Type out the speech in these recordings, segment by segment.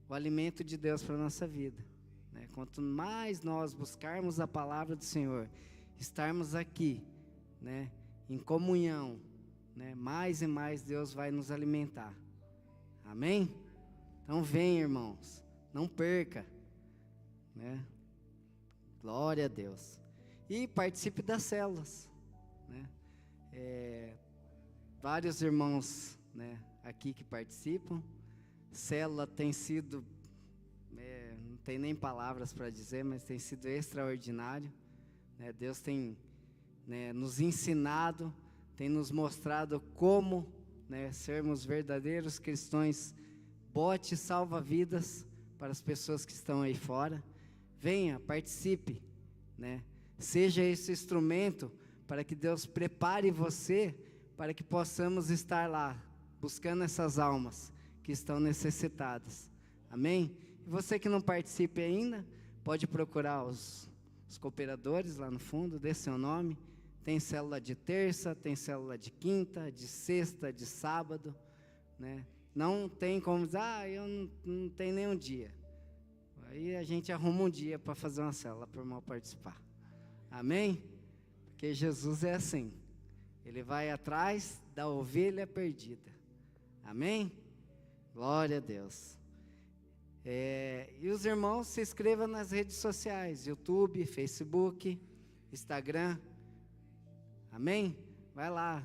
o alimento de Deus para a nossa vida, né? Quanto mais nós buscarmos a palavra do Senhor, estarmos aqui, né, em comunhão, né, mais e mais Deus vai nos alimentar. Amém? Então vem, irmãos, não perca, né? Glória a Deus. E participe das células, né? Vários irmãos, né, aqui que participam. Célula tem sido, não tem nem palavras para dizer, mas tem sido extraordinário, né? Deus tem, né, nos ensinado, tem nos mostrado como, né, sermos verdadeiros cristãos, bote salva-vidas para as pessoas que estão aí fora. Venha, participe, né? Seja esse instrumento para que Deus prepare você, para que possamos estar lá, buscando essas almas que estão necessitadas. Amém? E você que não participe ainda, pode procurar os cooperadores lá no fundo, dê seu nome. Tem célula de terça, tem célula de quinta, de sexta, de sábado, né? Não tem como dizer, eu não tenho nenhum dia. Aí a gente arruma um dia para fazer uma célula para o irmão participar. Amém? Porque Jesus é assim. Ele vai atrás da ovelha perdida. Amém? Glória a Deus. E os irmãos se inscrevam nas redes sociais, YouTube, Facebook, Instagram. Amém? Vai lá,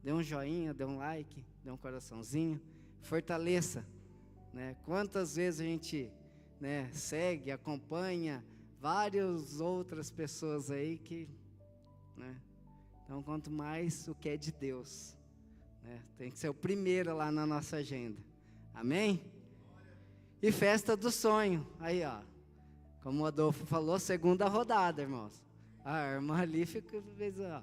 dê um joinha, dê um like, dê um coraçãozinho. Fortaleça, né? Quantas vezes a gente, né, segue, acompanha várias outras pessoas aí que, né? Então, quanto mais o que é de Deus, né, tem que ser o primeiro lá na nossa agenda. Amém? E festa do sonho, aí ó, como o Adolfo falou, segunda rodada, irmãos. A irmã ali fica, ó,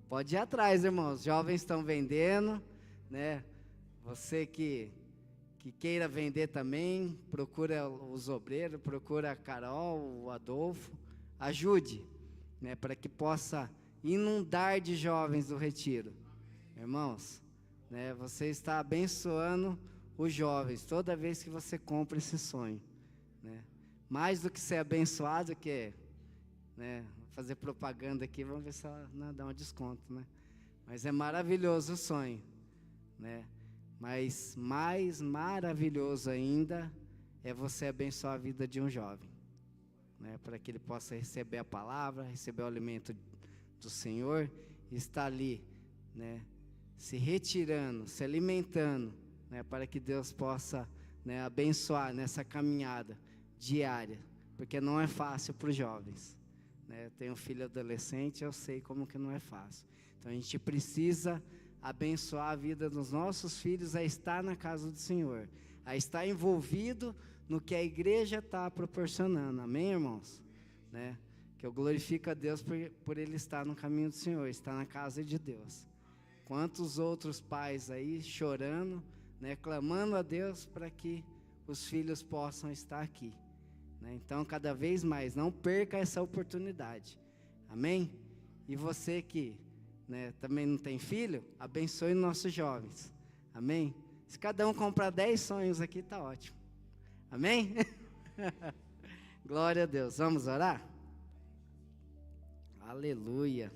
pode ir atrás, irmãos, jovens estão vendendo, né? Você que queira vender também, procura os obreiros, procura a Carol, o Adolfo, ajude, né, para que possa inundar de jovens do retiro. Irmãos, né, você está abençoando os jovens toda vez que você compra esse sonho, né? Mais do que ser abençoado, que, né, fazer propaganda aqui, vamos ver se ela dá um desconto, né? Mas é maravilhoso o sonho, né? Mas mais maravilhoso ainda é você abençoar a vida de um jovem, né, para que ele possa receber a palavra, receber o alimento do Senhor, e estar ali, né, se retirando, se alimentando, né, para que Deus possa, né, abençoar nessa caminhada diária, porque não é fácil para os jovens, né? Eu tenho um filho adolescente, eu sei como que não é fácil. Então a gente precisa abençoar a vida dos nossos filhos a estar na casa do Senhor, a estar envolvido no que a igreja está proporcionando. Amém, irmãos? Né? Que eu glorifico a Deus por ele estar no caminho do Senhor, estar na casa de Deus. Quantos outros pais aí chorando, né, clamando a Deus para que os filhos possam estar aqui, né? Então, cada vez mais, não perca essa oportunidade. Amém? E você que, né, também não tem filho, abençoe nossos jovens. Amém? Se cada um comprar 10 sonhos aqui, está ótimo. Amém? Glória a Deus. Vamos orar? Aleluia.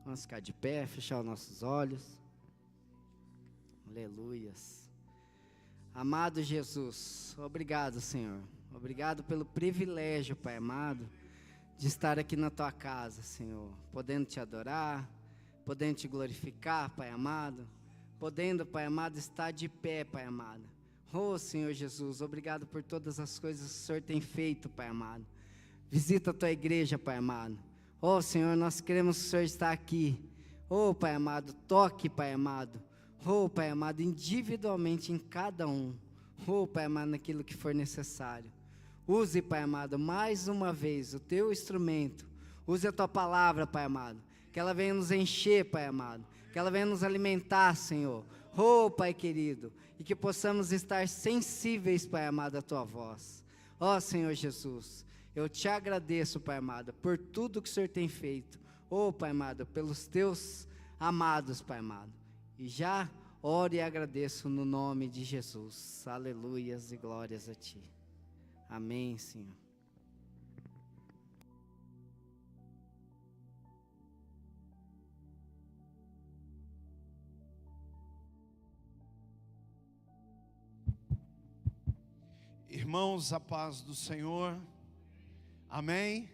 Vamos ficar de pé, fechar os nossos olhos. Aleluias. Amado Jesus, obrigado, Senhor. Obrigado pelo privilégio, Pai amado, de estar aqui na Tua casa, Senhor, podendo Te adorar, podendo Te glorificar, Pai amado, podendo, Pai amado, estar de pé, Pai amado. Oh, Senhor Jesus, obrigado por todas as coisas que o Senhor tem feito, Pai amado. Visita a Tua igreja, Pai amado. Oh, Senhor, nós queremos que o Senhor está aqui. Oh, Pai amado, toque, Pai amado. Oh, Pai amado, individualmente em cada um. Oh, Pai amado, naquilo que for necessário. Use, Pai amado, mais uma vez o Teu instrumento. Use a Tua palavra, Pai amado. Que ela venha nos encher, Pai amado. Que ela venha nos alimentar, Senhor. Oh, Pai querido. E que possamos estar sensíveis, Pai amado, à Tua voz. Oh, Senhor Jesus, eu Te agradeço, Pai amado, por tudo que o Senhor tem feito. Oh, Pai amado, pelos Teus amados, Pai amado. E já Oro e agradeço no nome de Jesus. Aleluias e glórias a Ti. Amém, Senhor. Irmãos, a paz do Senhor. Amém?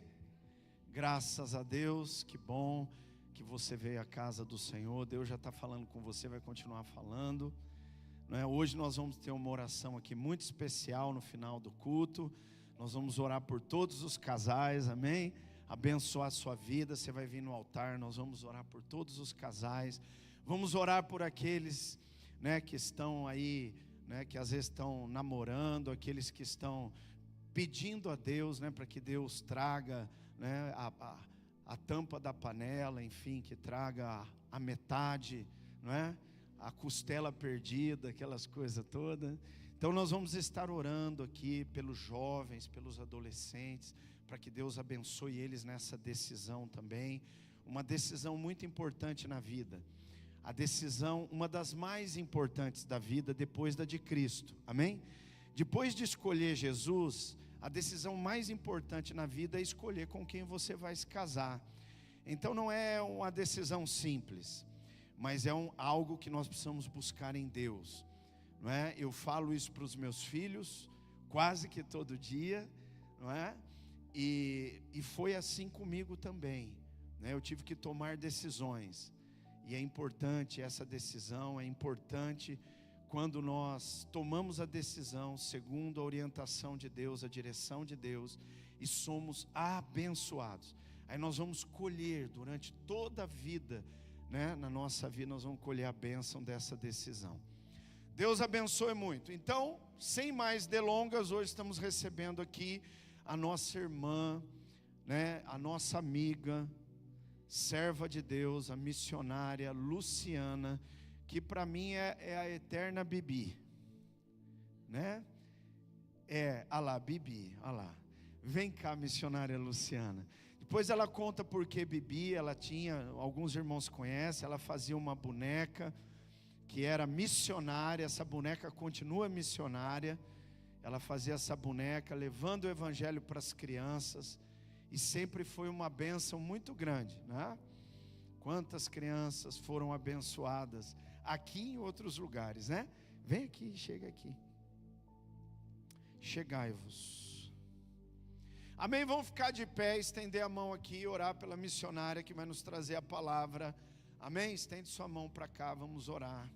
Graças a Deus, que bom que você veio à casa do Senhor. Deus já está falando com você, vai continuar falando, não é? Hoje nós vamos ter uma oração aqui muito especial no final do culto. Nós vamos orar por todos os casais, amém? Abençoar a sua vida, você vai vir no altar, nós vamos orar por todos os casais. Vamos orar por aqueles, né, que estão aí, né, que às vezes estão namorando, aqueles que estão pedindo a Deus, né, para que Deus traga, né, a tampa da panela, enfim, que traga a metade, não é? A costela perdida, aquelas coisas todas. Então nós vamos estar orando aqui pelos jovens, pelos adolescentes, para que Deus abençoe eles nessa decisão também, uma decisão muito importante na vida. A decisão, uma das mais importantes da vida, depois da de Cristo, amém? Depois de escolher Jesus, a decisão mais importante na vida é escolher com quem você vai se casar. Então não é uma decisão simples, mas é algo que nós precisamos buscar em Deus, não é? Eu falo isso para os meus filhos quase que todo dia, não é? E foi assim comigo também, né? Eu tive que tomar decisões. E é importante essa decisão, é importante quando nós tomamos a decisão segundo a orientação de Deus, a direção de Deus, e somos abençoados. Aí nós vamos colher durante toda a vida, né? Na nossa vida nós vamos colher a bênção dessa decisão. Deus abençoe muito. Então, sem mais delongas, hoje estamos recebendo aqui a nossa irmã, né? A nossa amiga, serva de Deus, a missionária Luciana, que para mim é a eterna Bibi, né? Bibi, vem cá, missionária Luciana. Depois ela conta por que Bibi. Ela tinha, alguns irmãos conhecem, ela fazia uma boneca que era missionária. Essa boneca continua missionária. Ela fazia essa boneca levando o evangelho para as crianças. E sempre foi uma bênção muito grande, né? Quantas crianças foram abençoadas aqui e em outros lugares, né? Vem aqui, chega aqui. Chegai-vos. Amém? Vamos ficar de pé, estender a mão aqui e orar pela missionária que vai nos trazer a palavra. Amém? Estende sua mão para cá, vamos orar.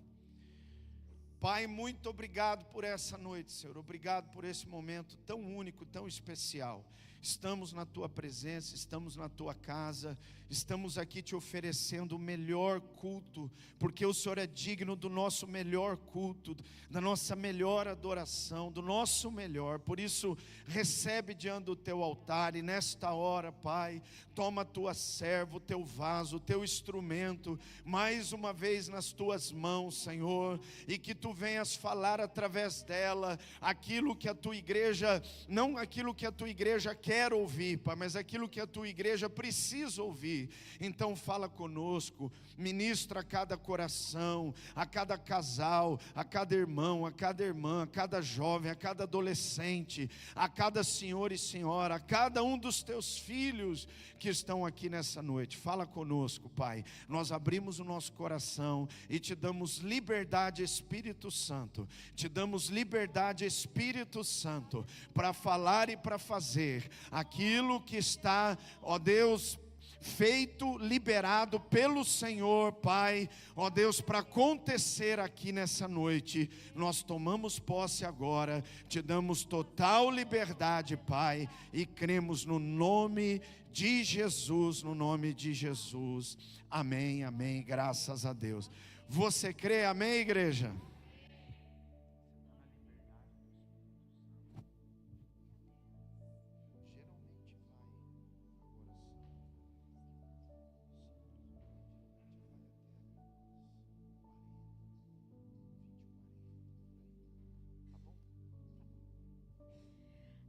Pai, muito obrigado por essa noite, Senhor. Obrigado por esse momento tão único, tão especial. Estamos na Tua presença, estamos na Tua casa, estamos aqui te oferecendo o melhor culto, porque o Senhor é digno do nosso melhor culto, da nossa melhor adoração, do nosso melhor. Por isso, recebe diante do Teu altar e nesta hora, Pai, toma a Tua serva, o Teu vaso, o Teu instrumento, mais uma vez nas Tuas mãos, Senhor, e que Tu venhas falar através dela aquilo que a Tua igreja, não aquilo que a Tua igreja quer ouvir, Pai, mas aquilo que a Tua igreja precisa ouvir. Então fala conosco, ministra a cada coração, a cada casal, a cada irmão, a cada irmã, a cada jovem, a cada adolescente, a cada senhor e senhora, a cada um dos Teus filhos que estão aqui nessa noite. Fala conosco, Pai. Nós abrimos o nosso coração e Te damos liberdade, Espírito Santo. Te damos liberdade, Espírito Santo, para falar e para fazer aquilo que está, ó Deus, feito, liberado pelo Senhor, Pai, ó Deus, para acontecer aqui nessa noite. Nós tomamos posse agora, Te damos total liberdade, Pai, e cremos no nome de Jesus, no nome de Jesus. Amém, amém, graças a Deus. Você crê? Amém, igreja?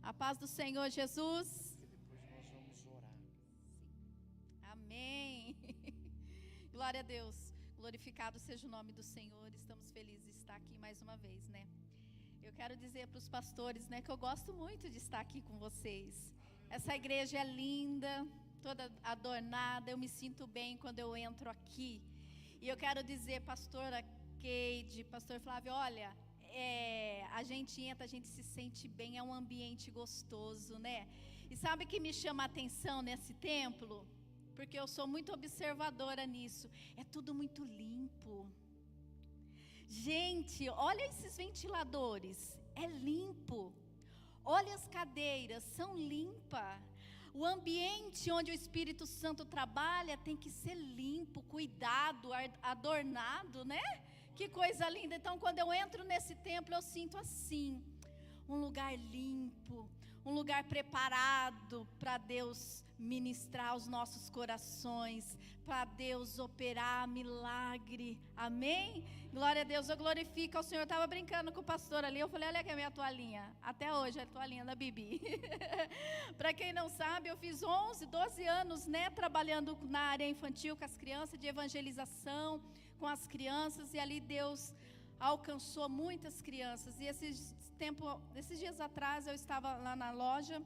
A paz do Senhor Jesus. Depois nós vamos orar. Amém. Glória a Deus. Glorificado seja o nome do Senhor. Estamos felizes de estar aqui mais uma vez, né? Eu quero dizer para os pastores, né, que eu gosto muito de estar aqui com vocês. Essa igreja é linda, toda adornada. Eu me sinto bem quando eu entro aqui. E eu quero dizer, pastora Keide, pastor Flávio, olha, a gente entra, a gente se sente bem, é um ambiente gostoso, né? E sabe o que me chama a atenção nesse templo? Porque eu sou muito observadora nisso. É tudo muito limpo. Gente, olha esses ventiladores, é limpo. Olha as cadeiras, são limpas. O ambiente onde o Espírito Santo trabalha tem que ser limpo, cuidado, adornado, né? Que coisa linda. Então, quando eu entro nesse templo, eu sinto assim, um lugar limpo, um lugar preparado para Deus ministrar os nossos corações, para Deus operar milagre, amém? Glória a Deus, eu glorifico ao Senhor. Eu estava brincando com o pastor ali, eu falei, olha aqui a minha toalhinha, até hoje é a toalhinha da Bibi. Para quem não sabe, eu fiz 11, 12 anos, né, trabalhando na área infantil com as crianças, de evangelização com as crianças, e ali Deus alcançou muitas crianças. E esses dias atrás eu estava lá na loja,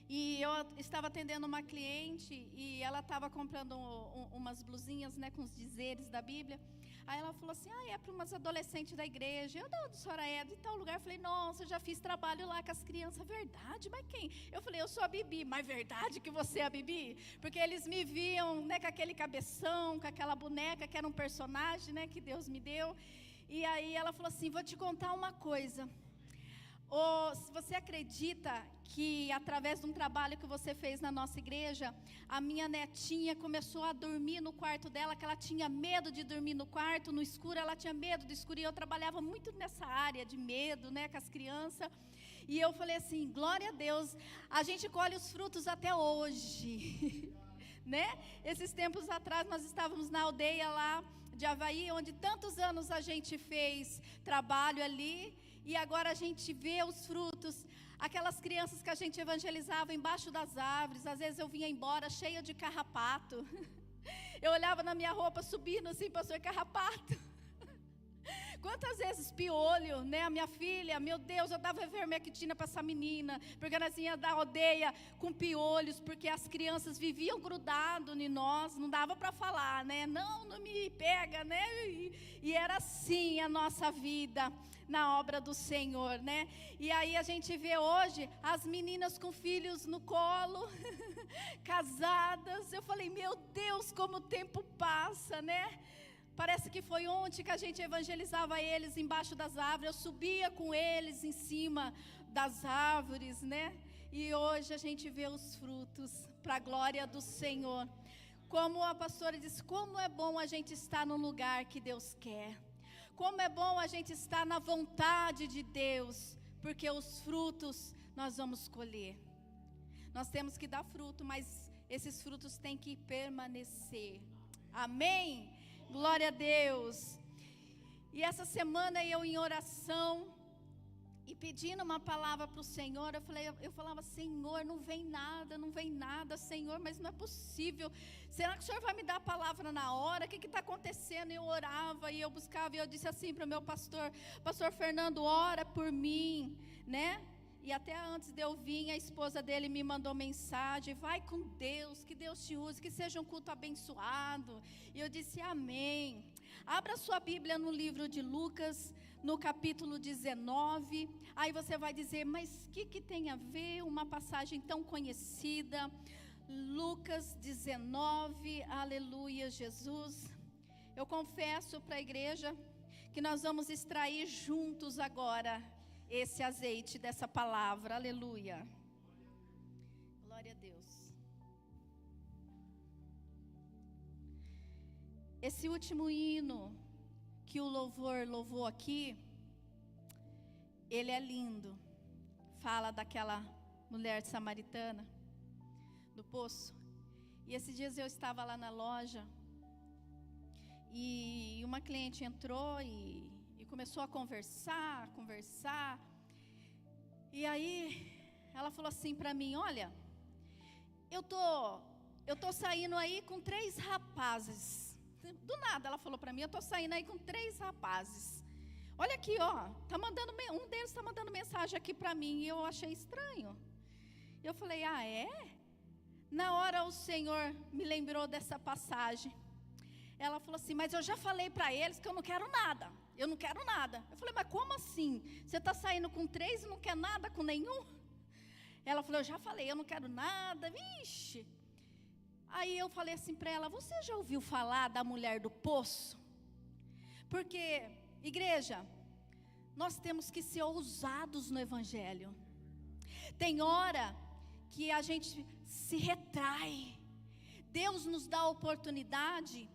e eu estava atendendo uma cliente, e ela estava comprando umas blusinhas, né, com os dizeres da Bíblia. Aí ela falou assim, é para umas adolescentes da igreja. Eu, não, senhora é de tal lugar. Eu falei, nossa, eu já fiz trabalho lá com as crianças. Verdade? Mas quem? Eu falei, eu sou a Bibi. Mas verdade que você é a Bibi? Porque eles me viam, né, com aquele cabeção, com aquela boneca, que era um personagem, né, que Deus me deu. E aí ela falou assim, vou te contar uma coisa. Se você acredita que através de um trabalho que você fez na nossa igreja, a minha netinha começou a dormir no quarto dela, que ela tinha medo de dormir no quarto, no escuro, ela tinha medo do escuro, e eu trabalhava muito nessa área de medo, né, com as crianças, e eu falei assim, glória a Deus, a gente colhe os frutos até hoje, né? Esses tempos atrás nós estávamos na aldeia lá de Avaí, onde tantos anos a gente fez trabalho ali, e agora a gente vê os frutos. Aquelas crianças que a gente evangelizava embaixo das árvores, às vezes eu vinha embora cheia de carrapato. Eu olhava na minha roupa subindo assim, pastor, carrapato. Quantas vezes piolho, né? A minha filha, meu Deus, eu dava ivermectina para essa menina, porque nós ia da aldeia com piolhos, porque as crianças viviam grudado em nós, não dava para falar, né? Não me pega, né? E era assim a nossa vida na obra do Senhor, né? E aí a gente vê hoje as meninas com filhos no colo, casadas. Eu falei, meu Deus, como o tempo passa, né? Parece que foi ontem que a gente evangelizava eles embaixo das árvores. Eu subia com eles em cima das árvores, né? E hoje a gente vê os frutos para a glória do Senhor. Como a pastora disse, como é bom a gente estar no lugar que Deus quer. Como é bom a gente estar na vontade de Deus, porque os frutos nós vamos colher. Nós temos que dar fruto, mas esses frutos têm que permanecer. Amém? Glória a Deus. E essa semana eu em oração e pedindo uma palavra para o Senhor, eu falava, Senhor, não vem nada, Senhor, mas não é possível. Será que o Senhor vai me dar a palavra na hora? O que está acontecendo? Eu orava e eu buscava, e eu disse assim para o meu pastor Fernando, ora por mim, né? E até antes de eu vir, a esposa dele me mandou mensagem, vai com Deus, que Deus te use, que seja um culto abençoado. E eu disse, amém. Abra sua Bíblia no livro de Lucas, no capítulo 19. Aí você vai dizer, mas o que tem a ver uma passagem tão conhecida? Lucas 19, aleluia, Jesus. Eu confesso para a igreja que nós vamos extrair juntos agora esse azeite dessa palavra, aleluia. Glória a Deus. Esse último hino que o louvor louvou aqui, ele é lindo. Fala daquela mulher samaritana do poço. E esses dias eu estava lá na loja e uma cliente entrou e começou a conversar. E aí ela falou assim para mim, olha, eu tô saindo aí com 3 rapazes. do nada ela falou para mim, eu estou saindo aí com 3 rapazes. Olha aqui, ó, um deles está mandando mensagem aqui para mim, e eu achei estranho. Eu falei, ah, é? Na hora o Senhor me lembrou dessa passagem. Ela falou assim, mas eu já falei para eles que eu não quero nada. Eu não quero nada. Eu falei, mas como assim? Você está saindo com 3 e não quer nada com nenhum? Ela falou, eu já falei, eu não quero nada. Vixe. Aí eu falei assim para ela, você já ouviu falar da mulher do poço? Porque, igreja, nós temos que ser ousados no Evangelho. Tem hora que a gente se retrai. Deus nos dá a oportunidade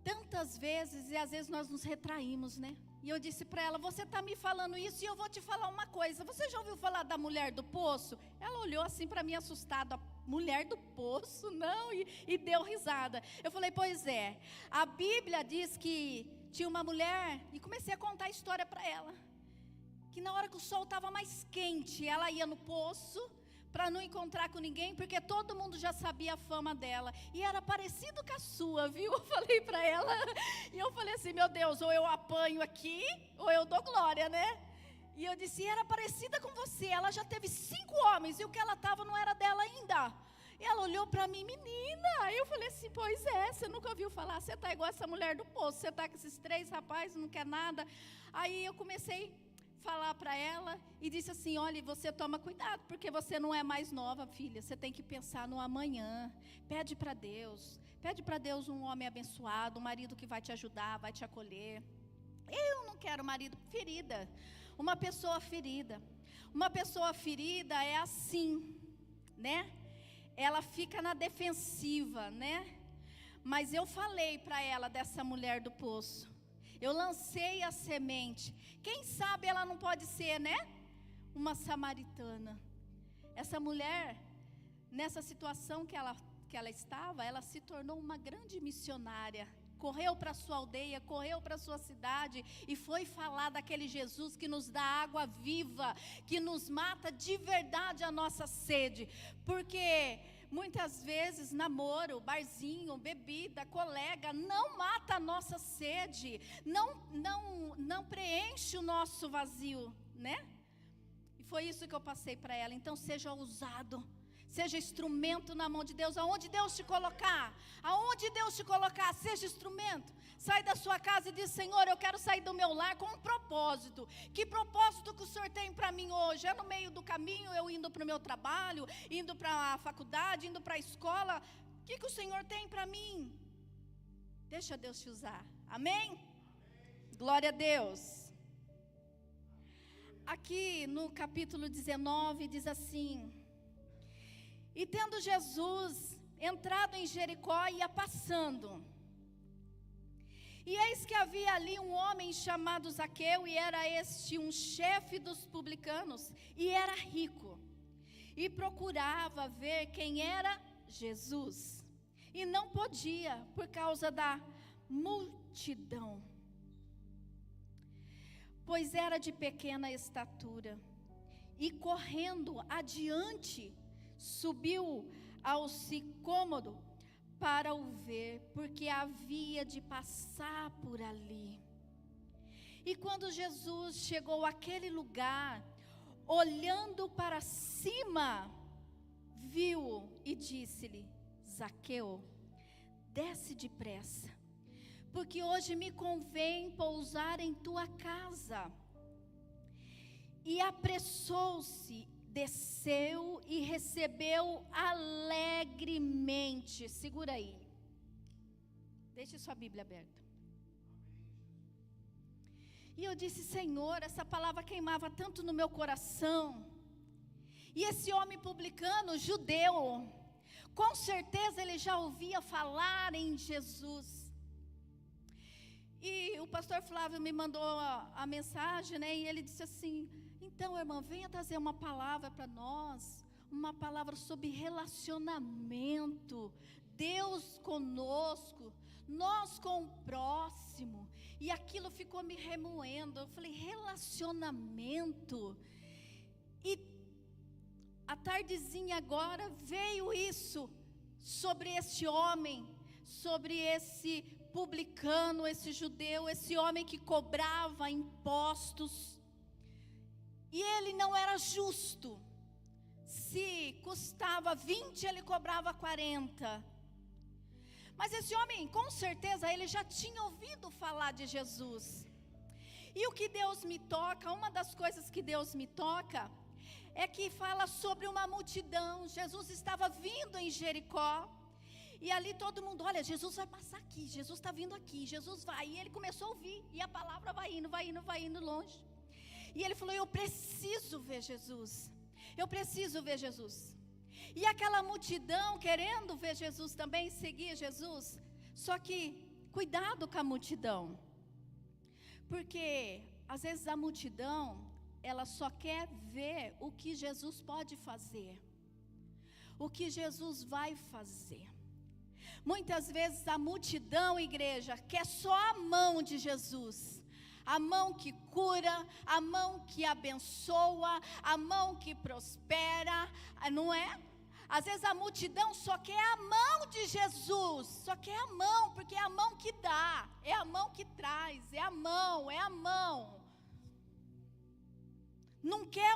tantas vezes, e às vezes nós nos retraímos, né? E eu disse para ela, você está me falando isso e eu vou te falar uma coisa. Você já ouviu falar da mulher do poço? Ela olhou assim para mim assustada, mulher do poço? Não, e deu risada. Eu falei, pois é, a Bíblia diz que tinha uma mulher, e comecei a contar a história para ela, que na hora que o sol estava mais quente, ela ia no poço, para não encontrar com ninguém, porque todo mundo já sabia a fama dela, e era parecido com a sua, viu? Eu falei para ela, e eu falei assim, meu Deus, ou eu apanho aqui, ou eu dou glória, né? E eu disse, era parecida com você, ela já teve 5 homens, e o que ela estava não era dela ainda. E ela olhou para mim, menina, aí eu falei assim, pois é, você nunca ouviu falar, você está igual essa mulher do poço, você está com esses 3 rapazes, não quer nada. Aí eu comecei falar para ela e disse assim, olha, você toma cuidado, porque você não é mais nova, filha, você tem que pensar no amanhã, pede para Deus um homem abençoado, um marido que vai te ajudar, vai te acolher. Eu não quero marido ferida, uma pessoa ferida é assim, né? Ela fica na defensiva, né? Mas eu falei para ela dessa mulher do poço, eu lancei a semente. Quem sabe ela não pode ser, né? Uma samaritana. Essa mulher, nessa situação que ela estava, ela se tornou uma grande missionária. Correu para a sua aldeia, correu para a sua cidade e foi falar daquele Jesus que nos dá água viva, que nos mata de verdade a nossa sede. Porque muitas vezes namoro, barzinho, bebida, colega, não mata a nossa sede, não preenche o nosso vazio, né? E foi isso que eu passei para ela. Então seja ousado, seja instrumento na mão de Deus, aonde Deus te colocar, seja instrumento. Sai da sua casa e diz, Senhor, eu quero sair do meu lar com um propósito. Que propósito que o Senhor tem para mim hoje? É no meio do caminho, eu indo para o meu trabalho, indo para a faculdade, indo para a escola. O que o Senhor tem para mim? Deixa Deus te usar, amém? Glória a Deus. Aqui no capítulo 19 diz assim, e tendo Jesus entrado em Jericó, ia passando. E eis que havia ali um homem chamado Zaqueu, e era este um chefe dos publicanos, e era rico. E procurava ver quem era Jesus. E não podia, por causa da multidão, pois era de pequena estatura. E correndo adiante, subiu ao sicômoro para o ver, porque havia de passar por ali. E quando Jesus chegou àquele lugar, olhando para cima, viu e disse-lhe, Zaqueu, desce depressa, porque hoje me convém pousar em tua casa. E apressou-se, desceu e recebeu alegremente. Segura aí. Deixe sua Bíblia aberta. E eu disse, Senhor, essa palavra queimava tanto no meu coração. E esse homem publicano, judeu, com certeza ele já ouvia falar em Jesus. E o pastor Flávio me mandou a mensagem, né? E ele disse assim, então, irmã, venha trazer uma palavra para nós, uma palavra sobre relacionamento, Deus conosco, nós com o próximo. E aquilo ficou me remoendo. Eu falei, relacionamento. E a tardezinha agora veio isso sobre este homem, sobre esse publicano, esse judeu, esse homem que cobrava impostos. E ele não era justo. Se custava 20, ele cobrava 40. Mas esse homem, com certeza, ele já tinha ouvido falar de Jesus. E o que Deus me toca, uma das coisas que Deus me toca, é que fala sobre uma multidão. Jesus estava vindo em Jericó. E ali todo mundo, olha, Jesus vai passar aqui, Jesus está vindo aqui, Jesus vai. E ele começou a ouvir, e a palavra vai indo longe. E ele falou, eu preciso ver Jesus. Eu preciso ver Jesus. E aquela multidão querendo ver Jesus também, seguir Jesus. Só que, cuidado com a multidão. Porque, às vezes a multidão, ela só quer ver o que Jesus pode fazer. O que Jesus vai fazer. Muitas vezes a multidão, igreja, quer só a mão de Jesus. A mão que cura, a mão que abençoa, a mão que prospera, não é? Às vezes a multidão só quer a mão de Jesus, só quer a mão, porque é a mão que dá, é a mão que traz, é a mão. Não quer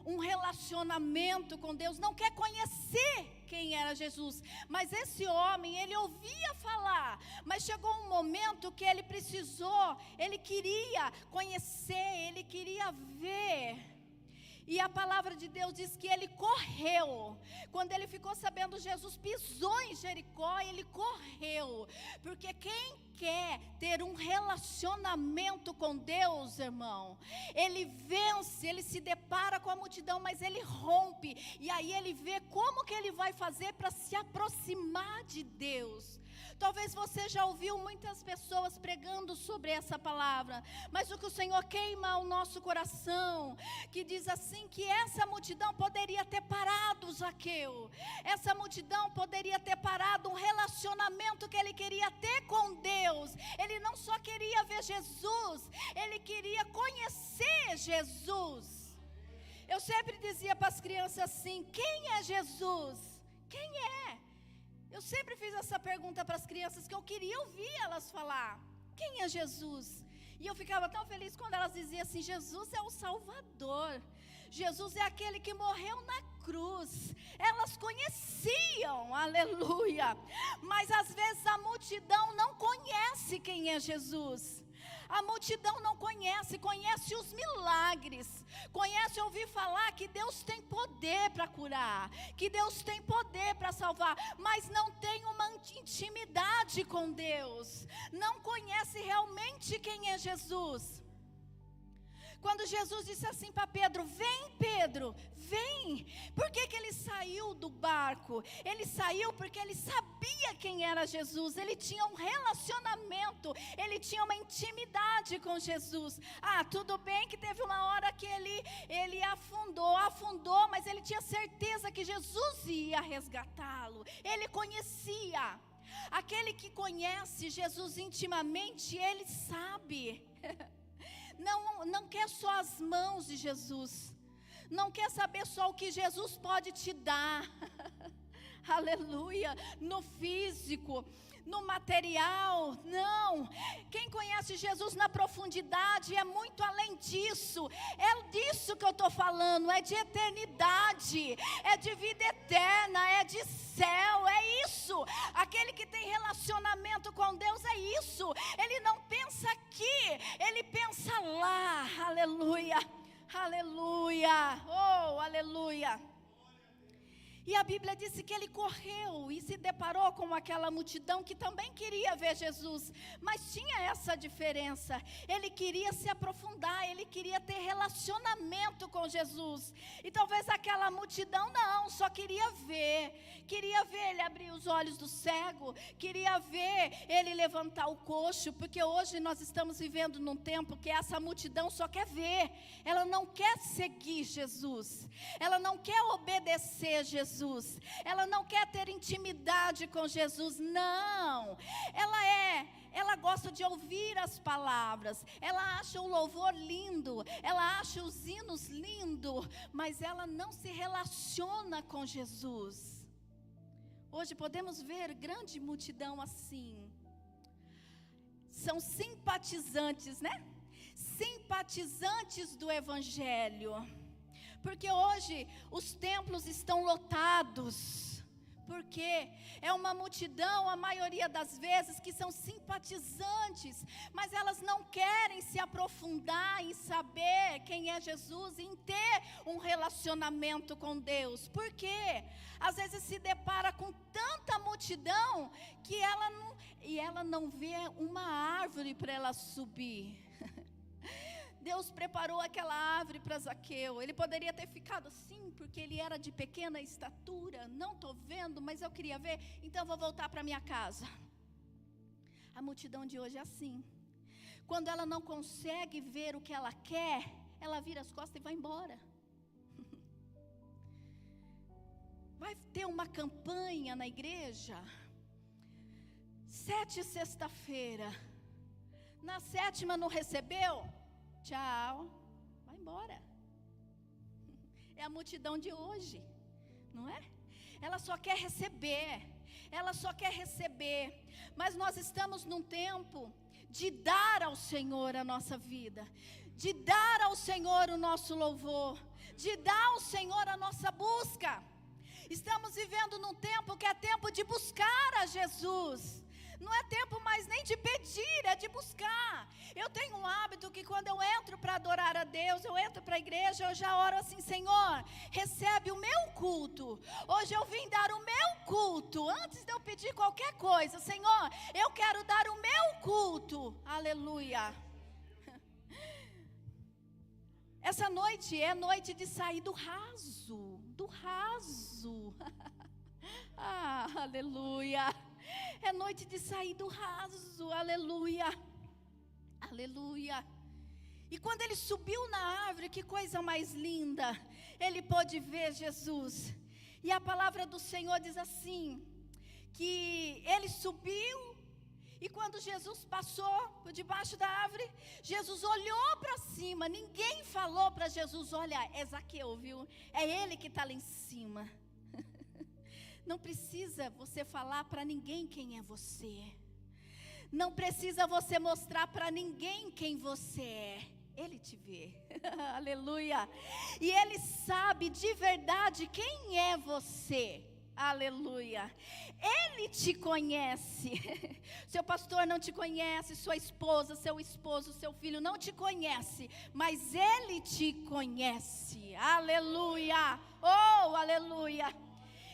um relacionamento com Deus, não quer conhecer quem era Jesus. Mas esse homem, ele ouvia falar, mas chegou um momento que ele precisou, ele queria conhecer, ele queria ver. E a palavra de Deus diz que ele correu. Quando ele ficou sabendo, Jesus pisou em Jericó, ele correu. Porque quem quer ter um relacionamento com Deus, irmão, ele vence, ele se depara com a multidão, mas ele rompe. E aí ele vê como que ele vai fazer para se aproximar de Deus. Talvez você já ouviu muitas pessoas pregando sobre essa palavra, mas o que o Senhor queima o nosso coração, que diz assim, que essa multidão poderia ter parado Zaqueu, essa multidão poderia ter parado um relacionamento que ele queria ter com Deus. Ele não só queria ver Jesus, ele queria conhecer Jesus. Eu sempre dizia para as crianças assim, quem é Jesus? Quem é? Eu sempre fiz essa pergunta para as crianças, que eu queria ouvir elas falar, quem é Jesus? E eu ficava tão feliz quando elas diziam assim, Jesus é o Salvador, Jesus é aquele que morreu na cruz. Elas conheciam, aleluia, mas às vezes a multidão não conhece quem é Jesus. A multidão não conhece os milagres, conhece ouvir falar que Deus tem poder para curar, que Deus tem poder para salvar, mas não tem uma intimidade com Deus, não conhece realmente quem é Jesus. Quando Jesus disse assim para Pedro, vem Pedro, vem. Por que ele saiu do barco? Ele saiu porque ele sabia quem era Jesus. Ele tinha um relacionamento, ele tinha uma intimidade com Jesus. Tudo bem que teve uma hora que ele afundou, mas ele tinha certeza que Jesus ia resgatá-lo. Ele conhecia. Aquele que conhece Jesus intimamente, ele sabe. Não quer só as mãos de Jesus, não quer saber só o que Jesus pode te dar, aleluia, no físico, no material, não. Quem conhece Jesus na profundidade é muito além disso, é disso que eu estou falando, é de eternidade, é de vida eterna, é de céu, é isso. Aquele que tem relacionamento com Deus é isso, ele não pensa aqui, ele pensa lá, aleluia, aleluia, oh, aleluia. E a Bíblia disse que ele correu e se deparou com aquela multidão que também queria ver Jesus, mas tinha essa diferença, ele queria se aprofundar, ele queria ter relacionamento com Jesus, e talvez aquela multidão não, só queria ver ele abrir os olhos do cego, queria ver ele levantar o coxo, porque hoje nós estamos vivendo num tempo que essa multidão só quer ver, ela não quer seguir Jesus, ela não quer obedecer Jesus, ela não quer ter intimidade com Jesus, não, ela gosta de ouvir as palavras, ela acha o louvor lindo, ela acha os hinos lindos, mas ela não se relaciona com Jesus. Hoje podemos ver grande multidão assim. São simpatizantes, né? Simpatizantes do Evangelho. Porque hoje os templos estão lotados. Porque é uma multidão, a maioria das vezes, que são simpatizantes, mas elas não querem se aprofundar em saber quem é Jesus, em ter um relacionamento com Deus. Por quê? Às vezes se depara com tanta multidão que ela não vê uma árvore para ela subir. Deus preparou aquela árvore para Zaqueu. Ele poderia ter ficado assim, porque ele era de pequena estatura. Não estou vendo, mas eu queria ver, então vou voltar para minha casa. A multidão de hoje é assim. Quando ela não consegue ver o que ela quer, ela vira as costas e vai embora. Vai ter uma campanha na igreja, 7 sexta-feira. Na 7ª não recebeu? Tchau, vai embora. É a multidão de hoje, não é? Ela só quer receber, ela só quer receber. Mas nós estamos num tempo de dar ao Senhor a nossa vida, de dar ao Senhor o nosso louvor, de dar ao Senhor a nossa busca. Estamos vivendo num tempo que é tempo de buscar a Jesus. Não é tempo mais nem de pedir, é de buscar. Eu tenho um hábito que quando eu entro para adorar a Deus, eu entro para a igreja, eu já oro assim: Senhor, recebe o meu culto. Hoje eu vim dar o meu culto. Antes de eu pedir qualquer coisa, Senhor, eu quero dar o meu culto. Aleluia. Essa noite é noite de sair do raso. Do raso. Ah, aleluia. É noite de sair do raso, aleluia, aleluia. E quando ele subiu na árvore, que coisa mais linda, ele pôde ver Jesus. E a palavra do Senhor diz assim, que ele subiu, e quando Jesus passou por debaixo da árvore, Jesus olhou para cima. Ninguém falou para Jesus: olha, é Zaqueu, viu? É ele que está lá em cima. Não precisa você falar para ninguém quem é você. Não precisa você mostrar para ninguém quem você é. Ele te vê. Aleluia. E Ele sabe de verdade quem é você. Aleluia. Ele te conhece. Seu pastor não te conhece, sua esposa, seu esposo, seu filho não te conhece, mas Ele te conhece. Aleluia. Oh, aleluia.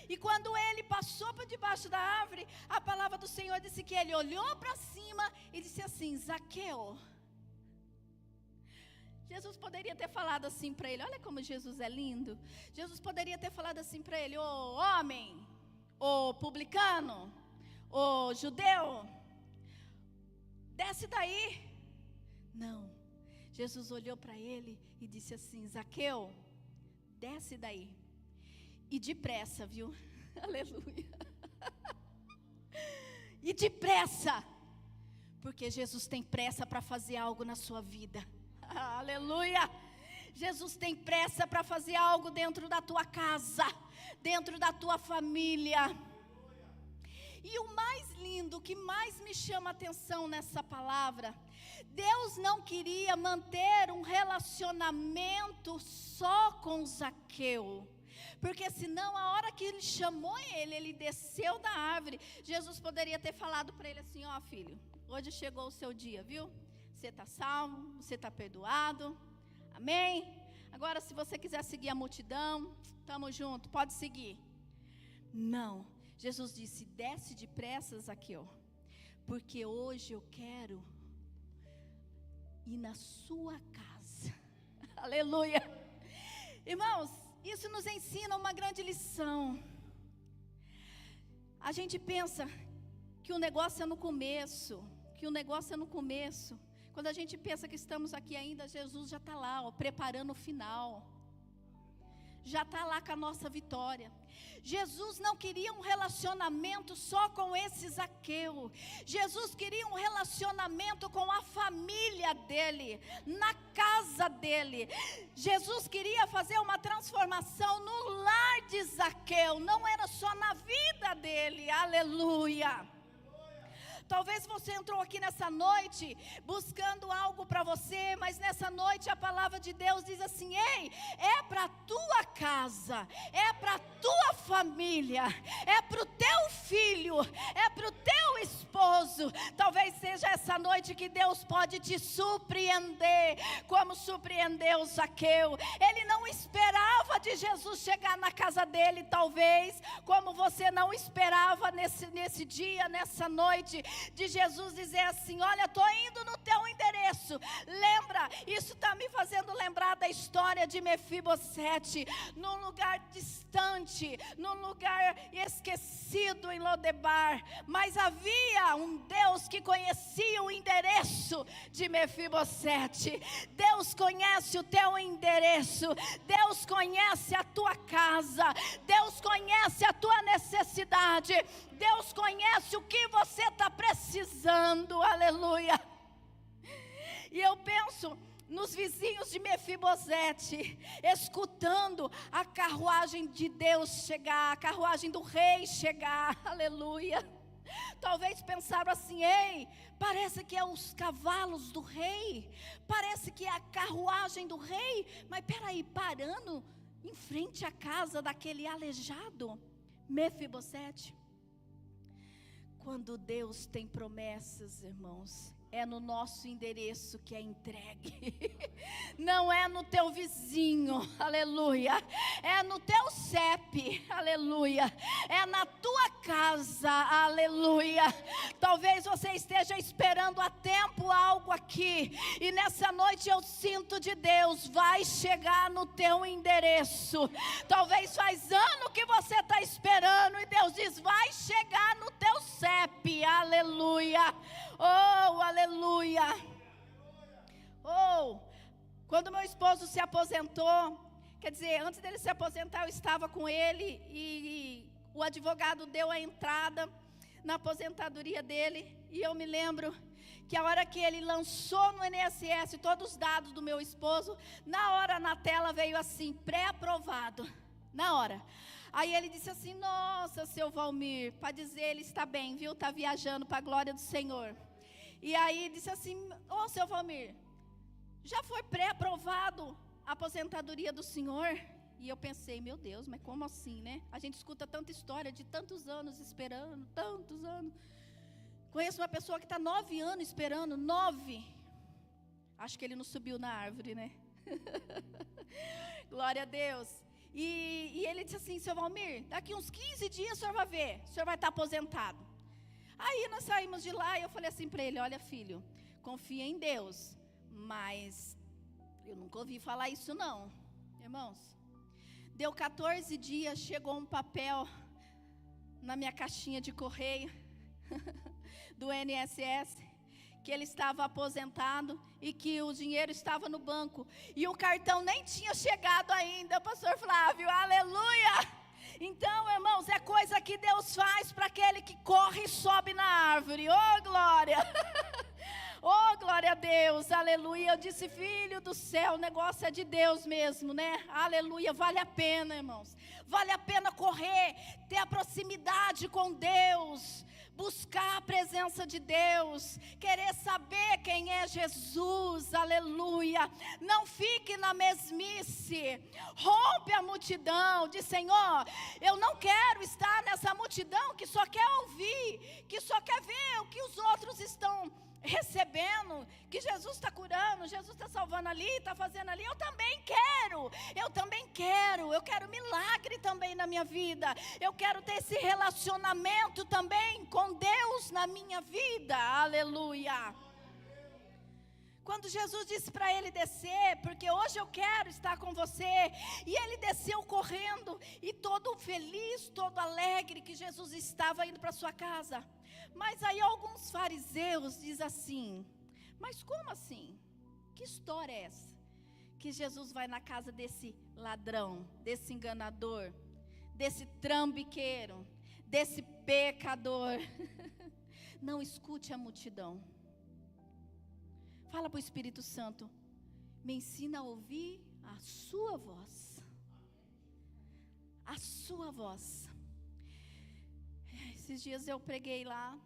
E quando ele passou por debaixo da árvore, a palavra do Senhor disse que ele olhou para cima e disse assim: Zaqueu. Jesus poderia ter falado assim para ele, olha como Jesus é lindo. Jesus poderia ter falado assim para ele: ô homem, ô publicano, ô judeu, desce daí. Não, Jesus olhou para ele e disse assim: Zaqueu, desce daí. E depressa, viu? Aleluia. E depressa. Porque Jesus tem pressa para fazer algo na sua vida. Aleluia. Jesus tem pressa para fazer algo dentro da tua casa, dentro da tua família. E o mais lindo, o que mais me chama a atenção nessa palavra, Deus não queria manter um relacionamento só com Zaqueu. Porque senão, a hora que ele chamou ele, ele desceu da árvore. Jesus poderia ter falado para ele assim: ó filho, hoje chegou o seu dia, viu? Você está salvo, você está perdoado, amém? Agora se você quiser seguir a multidão, estamos juntos, pode seguir. Não, Jesus disse: desce depressa, Zaqueu, porque hoje eu quero ir na sua casa. Aleluia. Irmãos, isso nos ensina uma grande lição. A gente pensa que o negócio é no começo, Quando a gente pensa que estamos aqui ainda, Jesus já está lá, ó, preparando o final. já está lá com a nossa vitória. Jesus não queria um relacionamento só com esse Zaqueu. Jesus queria um relacionamento com a família dele, na casa dele. Jesus queria fazer uma transformação no lar de Zaqueu, não era só na vida dele. Aleluia. Talvez você entrou aqui nessa noite buscando algo para você, mas nessa noite a palavra de Deus diz assim: ei, é para a tua casa, é para a tua família, é para o teu filho, é para o teu esposo. Talvez seja essa noite que Deus pode te surpreender, como surpreendeu Zaqueu. Ele não esperava de Jesus chegar na casa dele, talvez, como você não esperava nesse dia, nessa noite, de Jesus dizer assim: olha, estou indo no teu endereço. Lembra, isso está me fazendo lembrar da história de Mefibosete, num lugar distante, num lugar esquecido em Lodebar, mas havia um Deus que conhecia o endereço de Mefibosete. Deus conhece o teu endereço, Deus conhece a tua casa, Deus conhece a tua necessidade, Deus conhece o que você está precisando. Aleluia. E eu penso nos vizinhos de Mefibosete, escutando a carruagem de Deus chegar, a carruagem do rei chegar. Aleluia. Talvez pensaram assim: ei, parece que é os cavalos do rei, parece que é a carruagem do rei, mas peraí, parando em frente à casa daquele aleijado Mefibosete. Quando Deus tem promessas, irmãos, é no nosso endereço que é entregue, não é no teu vizinho, aleluia, é no teu CEP, aleluia, é na tua casa, aleluia. Talvez você esteja esperando há tempo algo aqui, e nessa noite eu sinto de Deus, vai chegar no teu endereço. Talvez faz ano que você está esperando, e Deus diz: vai chegar no teu CEP, aleluia. Oh, aleluia. Oh, quando meu esposo se aposentou, quer dizer, antes dele se aposentar, eu estava com ele, e o advogado deu a entrada na aposentadoria dele, e eu me lembro que a hora que ele lançou no INSS todos os dados do meu esposo, na hora na tela veio assim: pré-aprovado, na hora. Aí ele disse assim: nossa, seu Valmir, para dizer, ele está bem, viu, está viajando para a glória do Senhor. E aí disse assim: ô, seu Valmir, já foi pré-aprovado a aposentadoria do senhor? E eu pensei: meu Deus, mas como assim, né? A gente escuta tanta história de tantos anos esperando, tantos anos. Conheço uma pessoa que está 9 anos esperando, 9. Acho que ele não subiu na árvore, né? Glória a Deus. E ele disse assim: seu Valmir, daqui uns 15 dias o senhor vai ver, o senhor vai estar aposentado. Aí nós saímos de lá e eu falei assim para ele: olha, filho, confia em Deus, mas eu nunca ouvi falar isso não. Irmãos, deu 14 dias, chegou um papel na minha caixinha de correio do INSS, que ele estava aposentado e que o dinheiro estava no banco, e o cartão nem tinha chegado ainda, pastor Flávio, aleluia. Então, irmãos, é coisa que Deus faz para aquele que corre e sobe na árvore. Oh, glória! Oh, glória a Deus, aleluia. Eu disse: filho do céu, o negócio é de Deus mesmo, né? Aleluia, vale a pena, irmãos. Vale a pena correr, ter a proximidade com Deus, buscar a presença de Deus, querer saber quem é Jesus, aleluia. Não fique na mesmice, rompe a multidão, diz: Senhor, eu não quero estar nessa multidão que só quer ouvir, que só quer ver o que os outros estão recebendo, que Jesus está curando, Jesus está salvando ali, está fazendo ali. Eu também quero, eu quero milagre também na minha vida, eu quero ter esse relacionamento também com Deus na minha vida, aleluia. Quando Jesus disse para ele descer, porque hoje eu quero estar com você, e ele desceu correndo, e todo feliz, todo alegre, que Jesus estava indo para sua casa. Mas aí alguns fariseus dizem assim: mas como assim? Que história é essa? que Jesus vai na casa desse ladrão, desse enganador, desse trambiqueiro, desse pecador. Não escute a multidão. Fala para o Espírito Santo, me ensina a ouvir a sua voz. A sua voz. Esses dias eu preguei lá.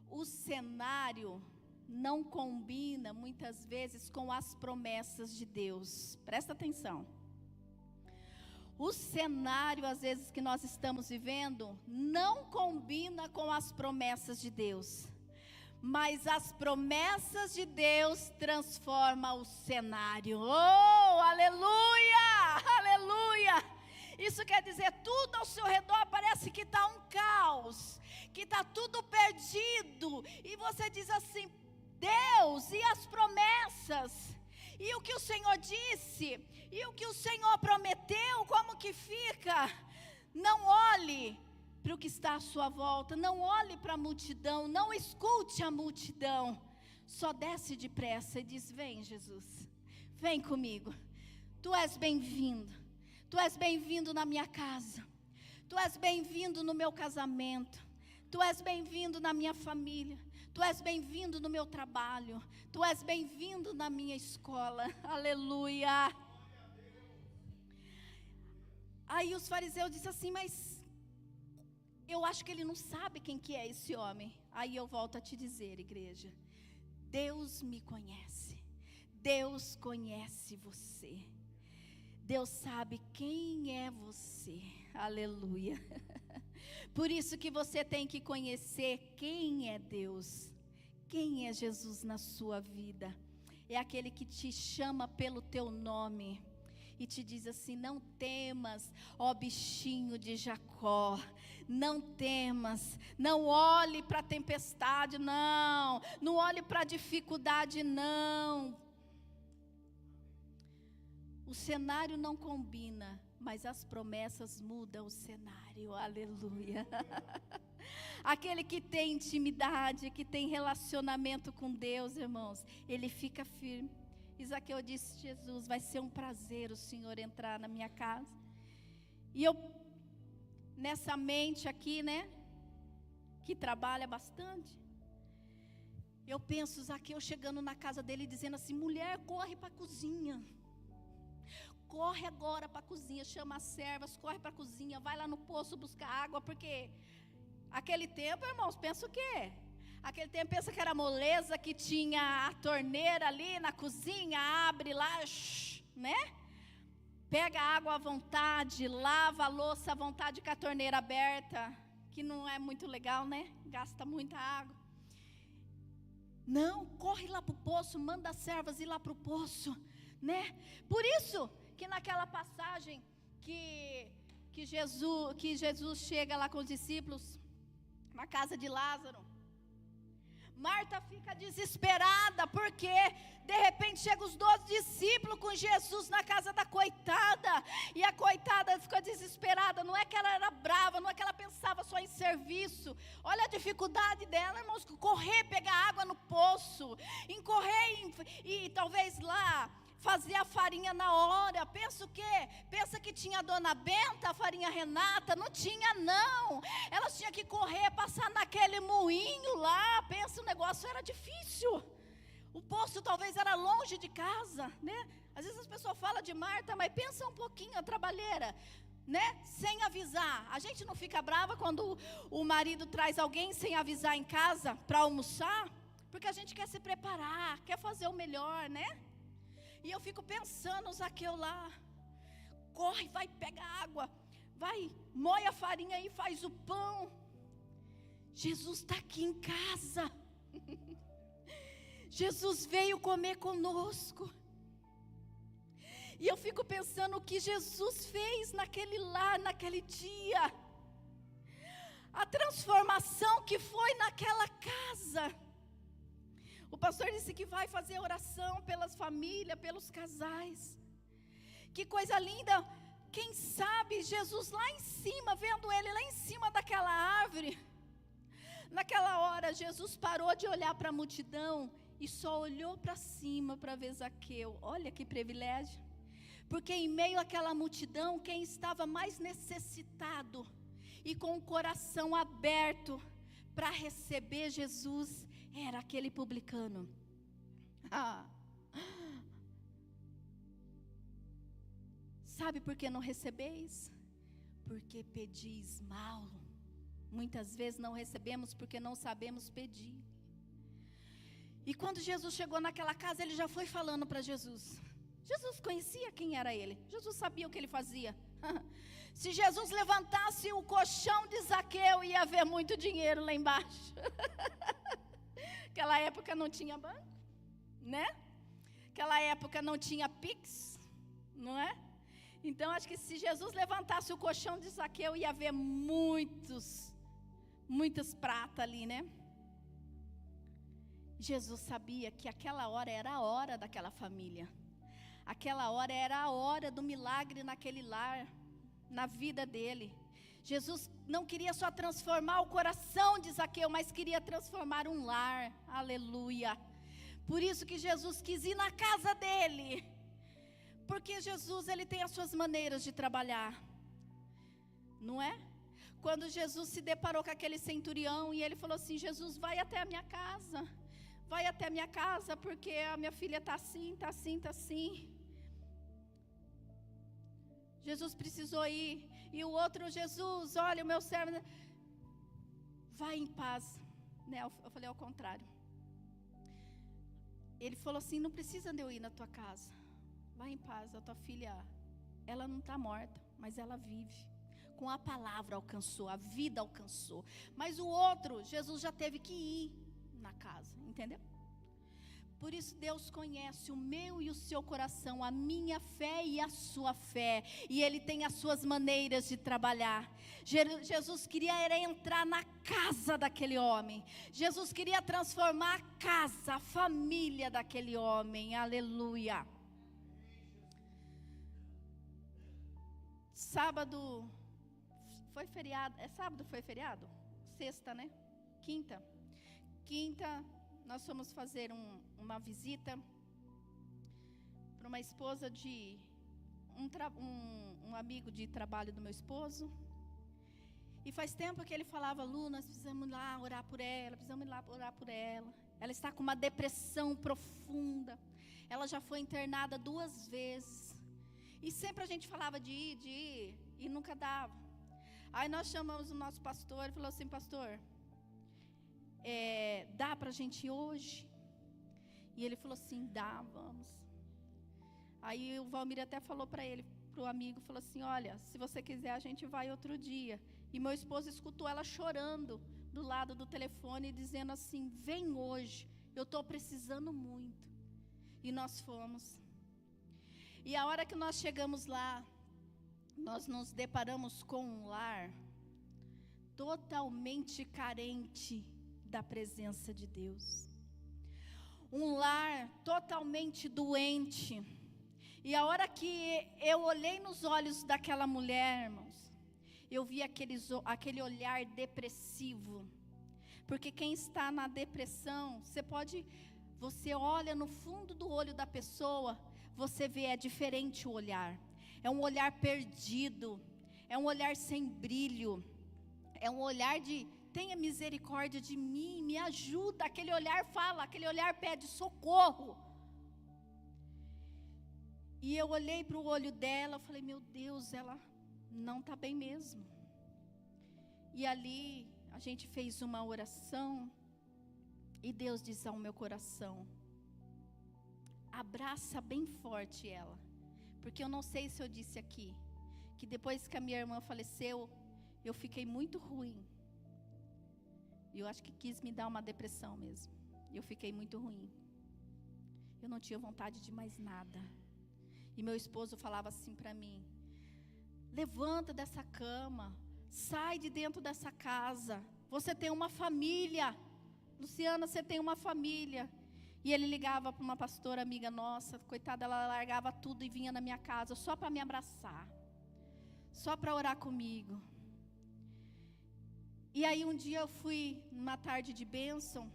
O cenário não combina muitas vezes com as promessas de Deus. Presta atenção. O cenário, às vezes, que nós estamos vivendo, não combina com as promessas de Deus. Mas as promessas de Deus transformam o cenário. Oh, aleluia! Aleluia! Isso quer dizer, tudo ao seu redor parece que está um caos, que está tudo perdido. E você diz assim, Deus, e as promessas? E o que o Senhor disse? E o que o Senhor prometeu? Como que fica? Não olhe para o que está à sua volta, não olhe para a multidão, não escute a multidão, só desce depressa e diz, vem Jesus, vem comigo, tu és bem-vindo, tu és bem-vindo na minha casa, tu és bem-vindo no meu casamento, tu és bem-vindo na minha família, tu és bem-vindo no meu trabalho, tu és bem-vindo na minha escola, aleluia. Aí os fariseus disseram assim, mas eu acho que ele não sabe quem que é esse homem. Aí eu volto a te dizer, igreja, Deus me conhece. Deus conhece você. Deus sabe quem é você. Aleluia. Por isso que você tem que conhecer quem é Deus. Quem é Jesus na sua vida. É aquele que te chama pelo teu nome. E te diz assim, não temas, ó bichinho de Jacó, não temas, não olhe para a tempestade, não olhe para a dificuldade, não. O cenário não combina, mas as promessas mudam o cenário, aleluia. Aquele que tem intimidade, que tem relacionamento com Deus, irmãos, ele fica firme. Zaqueu disse, Jesus, vai ser um prazer o Senhor entrar na minha casa. E eu, nessa mente aqui, né, que trabalha bastante, eu penso Zaqueu chegando na casa dele e dizendo assim, mulher, corre para a cozinha. Corre agora para a cozinha, chama as servas, corre para a cozinha, vai lá no poço buscar água, porque aquele tempo, irmãos, pensa o quê? Aquele tempo pensa que era moleza, que tinha a torneira ali na cozinha, abre lá, né? Pega água à vontade, lava a louça à vontade com a torneira aberta, que não é muito legal, né? Gasta muita água. Não, corre lá para o poço, manda as servas ir lá para o poço, né? Por isso que naquela passagem que Jesus chega lá com os discípulos, na casa de Lázaro, Marta fica desesperada, porque de repente chegam os 12 discípulos com Jesus na casa da coitada, e a coitada ficou desesperada. Não é que ela era brava, não é que ela pensava só em serviço. Olha a dificuldade dela, irmãos, correr, pegar água no poço, em correr e talvez lá fazer a farinha na hora. Pensa o quê? Pensa que tinha a dona Benta, a farinha Renata? Não tinha, não. Elas tinham que correr, passar naquele moinho lá. Pensa, o negócio era difícil. O poço talvez era longe de casa, né? Às vezes as pessoas falam de Marta, mas pensa um pouquinho, a trabalheira, né? Sem avisar. A gente não fica brava quando o marido traz alguém sem avisar em casa para almoçar, porque a gente quer se preparar, quer fazer o melhor, né? E eu fico pensando, Zaqueu lá, corre, vai, pega água, vai, moe a farinha e faz o pão. Jesus está aqui em casa. Jesus veio comer conosco. E eu fico pensando o que Jesus fez naquele lar, naquele dia. A transformação que foi naquela casa. O pastor disse que vai fazer oração pelas famílias, pelos casais. Que coisa linda. Quem sabe Jesus lá em cima, vendo ele lá em cima daquela árvore. Naquela hora Jesus parou de olhar para a multidão e só olhou para cima para ver Zaqueu. Olha que privilégio. Porque em meio àquela multidão, quem estava mais necessitado e com o coração aberto para receber Jesus era aquele publicano. Sabe por que não recebeis? Porque pedis mal. Muitas vezes não recebemos porque não sabemos pedir. E quando Jesus chegou naquela casa, ele já foi falando para Jesus. Jesus conhecia quem era ele. Jesus sabia o que ele fazia. Se Jesus levantasse o colchão de Zaqueu, ia haver muito dinheiro lá embaixo. Aquela época não tinha banco, né? Aquela época não tinha Pix, não é? Então acho que se Jesus levantasse o colchão de Zaqueu, ia haver muitas pratas ali, né? Jesus sabia que aquela hora era a hora daquela família. Aquela hora era a hora do milagre naquele lar, na vida dele. Jesus não queria só transformar o coração de Zaqueu, mas queria transformar um lar. Aleluia. Por isso que Jesus quis ir na casa dele. Porque Jesus, ele tem as suas maneiras de trabalhar. Não é? Quando Jesus se deparou com aquele centurião e ele falou assim: Jesus, vai até a minha casa. Vai até a minha casa, porque a minha filha está assim, está assim, está assim. Jesus precisou ir. E o outro, Jesus, olha, o meu servo, vai em paz. Né? Eu falei ao contrário. Ele falou assim: não precisa de eu ir na tua casa. Vai em paz, a tua filha, ela não está morta, mas ela vive. Com a palavra alcançou, a vida alcançou. Mas o outro, Jesus já teve que ir na casa, entendeu? Por isso Deus conhece o meu e o seu coração, a minha fé e a sua fé, e Ele tem as suas maneiras de trabalhar. Jesus queria era entrar na casa daquele homem. Jesus queria transformar a casa, a família daquele homem. Aleluia. Sábado foi feriado, sábado foi feriado? Sexta, né? Quinta, nós fomos fazer uma visita para uma esposa de um amigo de trabalho do meu esposo. E faz tempo que ele falava: Lu, nós precisamos ir lá orar por ela, precisamos ir lá orar por ela. Ela está com uma depressão profunda. Ela já foi internada 2 vezes. E sempre a gente falava de ir, e nunca dava. Aí nós chamamos o nosso pastor e falou assim: pastor, dá pra gente ir hoje? E ele falou assim: dá, vamos. Aí o Valmir até falou para ele, pro amigo, falou assim: olha, se você quiser a gente vai outro dia. E meu esposo escutou ela chorando do lado do telefone, dizendo assim: vem hoje, eu estou precisando muito. E nós fomos. E a hora que nós chegamos lá, nós nos deparamos com um lar totalmente carente da presença de Deus. Um lar totalmente doente. E a hora que eu olhei nos olhos daquela mulher, irmãos, eu vi aquele olhar depressivo. Porque quem está na depressão, você olha no fundo do olho da pessoa, você vê, é diferente o olhar. É um olhar perdido, é um olhar sem brilho, é um olhar de: tenha misericórdia de mim, me ajuda. Aquele olhar fala, aquele olhar pede socorro. E eu olhei para o olho dela, falei: meu Deus, ela não está bem mesmo. E ali a gente fez uma oração, e Deus disse ao meu coração: abraça bem forte ela. Porque eu não sei se eu disse aqui, que depois que a minha irmã faleceu, eu fiquei muito ruim. Eu acho que quis me dar uma depressão mesmo. Eu fiquei muito ruim. Eu não tinha vontade de mais nada. E meu esposo falava assim para mim: levanta dessa cama, sai de dentro dessa casa. Você tem uma família. Luciana, você tem uma família. E ele ligava para uma pastora amiga nossa, coitada, ela largava tudo e vinha na minha casa só para me abraçar, só para orar comigo. E aí um dia eu fui, numa tarde de bênção,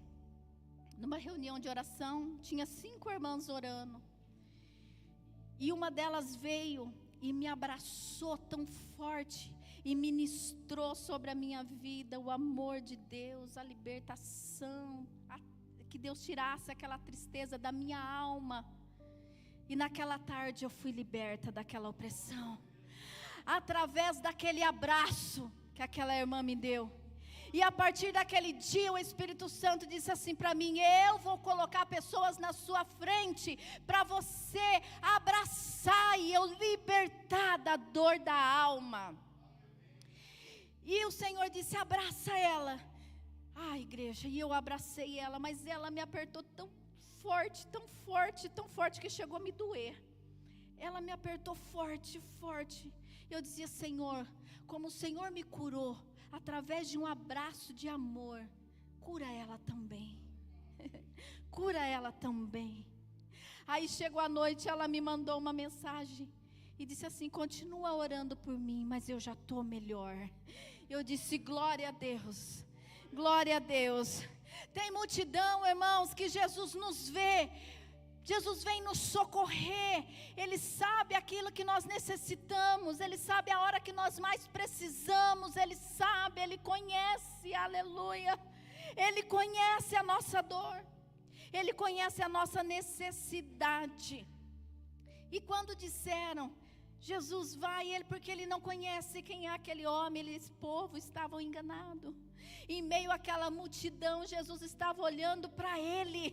numa reunião de oração, tinha 5 irmãs orando. E uma delas veio e me abraçou tão forte e ministrou sobre a minha vida o amor de Deus, a libertação, que Deus tirasse aquela tristeza da minha alma. E naquela tarde eu fui liberta daquela opressão, através daquele abraço que aquela irmã me deu. E a partir daquele dia o Espírito Santo disse assim para mim: eu vou colocar pessoas na sua frente para você abraçar e eu libertar da dor da alma. E o Senhor disse: abraça ela. Ah, igreja, e eu abracei ela, mas ela me apertou tão forte, tão forte, tão forte que chegou a me doer. Ela me apertou forte, forte. Eu dizia: Senhor, como o Senhor me curou através de um abraço de amor, cura ela também. Cura ela também. Aí chegou a noite, ela me mandou uma mensagem e disse assim: continua orando por mim, mas eu já estou melhor. Eu disse: glória a Deus, glória a Deus. Tem multidão, irmãos, que Jesus nos vê. Jesus vem nos socorrer. Ele sabe aquilo que nós necessitamos. Ele sabe a hora que nós mais precisamos. Ele sabe, Ele conhece, aleluia. Ele conhece a nossa dor. Ele conhece a nossa necessidade. E quando disseram: Jesus vai, porque ele não conhece quem é aquele homem, esse povo estavam enganados. Em meio àquela multidão, Jesus estava olhando para ele.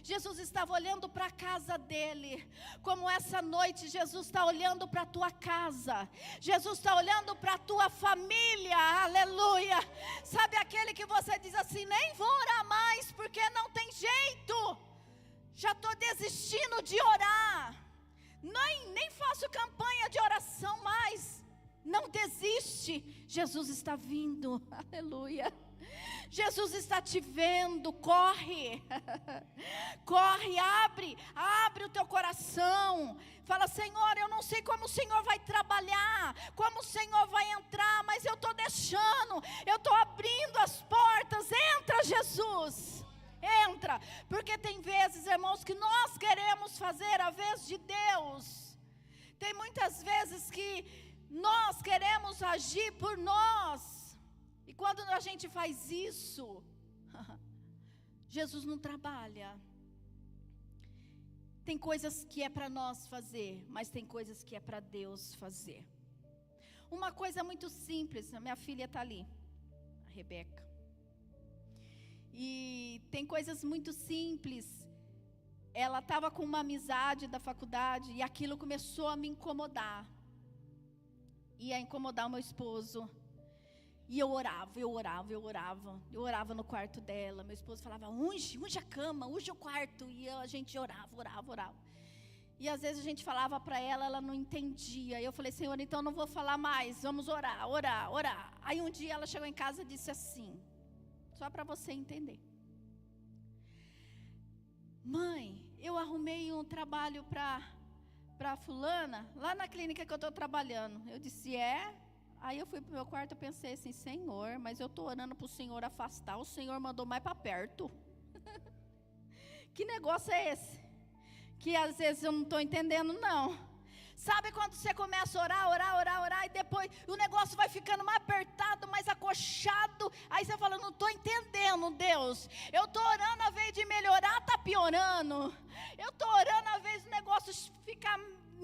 Jesus estava olhando para a casa dele. Como essa noite Jesus está olhando para a tua casa. Jesus está olhando para a tua família, aleluia. Sabe aquele que você diz assim: nem vou orar mais porque não tem jeito, já estou desistindo de orar, nem faço campanha de oração mais. Não desiste, Jesus está vindo, aleluia. Jesus está te vendo, corre, corre, abre o teu coração, fala: Senhor, eu não sei como o Senhor vai trabalhar, como o Senhor vai entrar, mas eu estou deixando, eu estou abrindo as portas. Entra, Jesus, entra, porque tem vezes, irmãos, que nós queremos fazer a vez de Deus. Tem muitas vezes que nós queremos agir por nós. E quando a gente faz isso, Jesus não trabalha. Tem coisas que é para nós fazer, mas tem coisas que é para Deus fazer. Uma coisa muito simples, a minha filha está ali, a Rebeca. E tem coisas muito simples. Ela estava com uma amizade da faculdade e aquilo começou a me incomodar. Ia incomodar o meu esposo. E eu orava no quarto dela. Meu esposo falava: unge a cama, unge o quarto. E a gente orava. E às vezes a gente falava para ela, ela não entendia. E eu falei: Senhor, então não vou falar mais, vamos orar. Aí um dia ela chegou em casa e disse assim, só para você entender: mãe, eu arrumei um trabalho para fulana, lá na clínica que eu estou trabalhando. Eu disse: é? Aí eu fui para o meu quarto e pensei assim: Senhor, mas eu estou orando para o Senhor afastar, o Senhor mandou mais para perto. Que negócio é esse? Que às vezes eu não estou entendendo, não. Sabe quando você começa a orar, e depois o negócio vai ficando mais apertado, mais acolchado, aí você fala: não estou entendendo, Deus. Eu estou orando, a vez de melhorar, está piorando. Eu estou orando, a vez do negócio ficar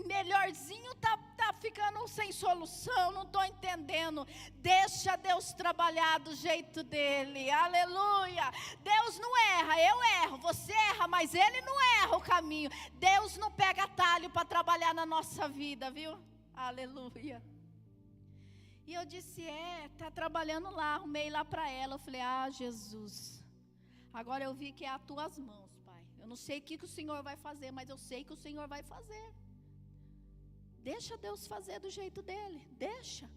melhorzinho, está ficando sem solução, não estou entendendo. Deixa Deus trabalhar do jeito dele, aleluia. Deus não erra, eu erro, você erra, mas ele não erra o caminho. Deus não pega atalho para trabalhar na nossa vida, viu? Aleluia. E eu disse: está trabalhando lá. Arrumei lá para ela. Eu falei: Jesus, agora eu vi que é as tuas mãos, Pai. Eu não sei o que o Senhor vai fazer, mas eu sei que o Senhor vai fazer. Deixa Deus fazer do jeito dele, deixa.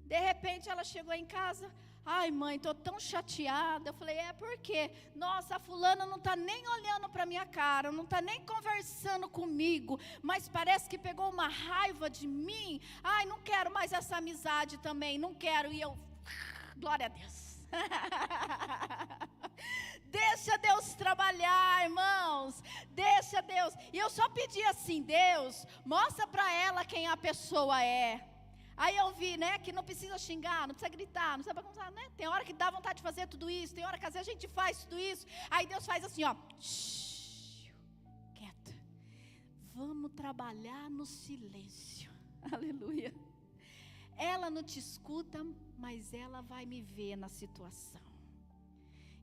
De repente ela chegou em casa: ai, mãe, estou tão chateada. Eu falei: por quê? Nossa, a fulana não está nem olhando para a minha cara, não está nem conversando comigo, mas parece que pegou uma raiva de mim. Ai, não quero mais essa amizade também, não quero. E eu, glória a Deus. Deixa Deus trabalhar, irmãos. Deixa Deus. E eu só pedi assim: Deus, mostra para ela quem a pessoa é. Aí eu vi, né, que não precisa xingar, não precisa gritar, não precisa bagunçar, né? Tem hora que dá vontade de fazer tudo isso, tem hora que às vezes a gente faz tudo isso. Aí Deus faz assim, ó. Quieta. Vamos trabalhar no silêncio. Aleluia. Ela não te escuta, mas ela vai me ver na situação.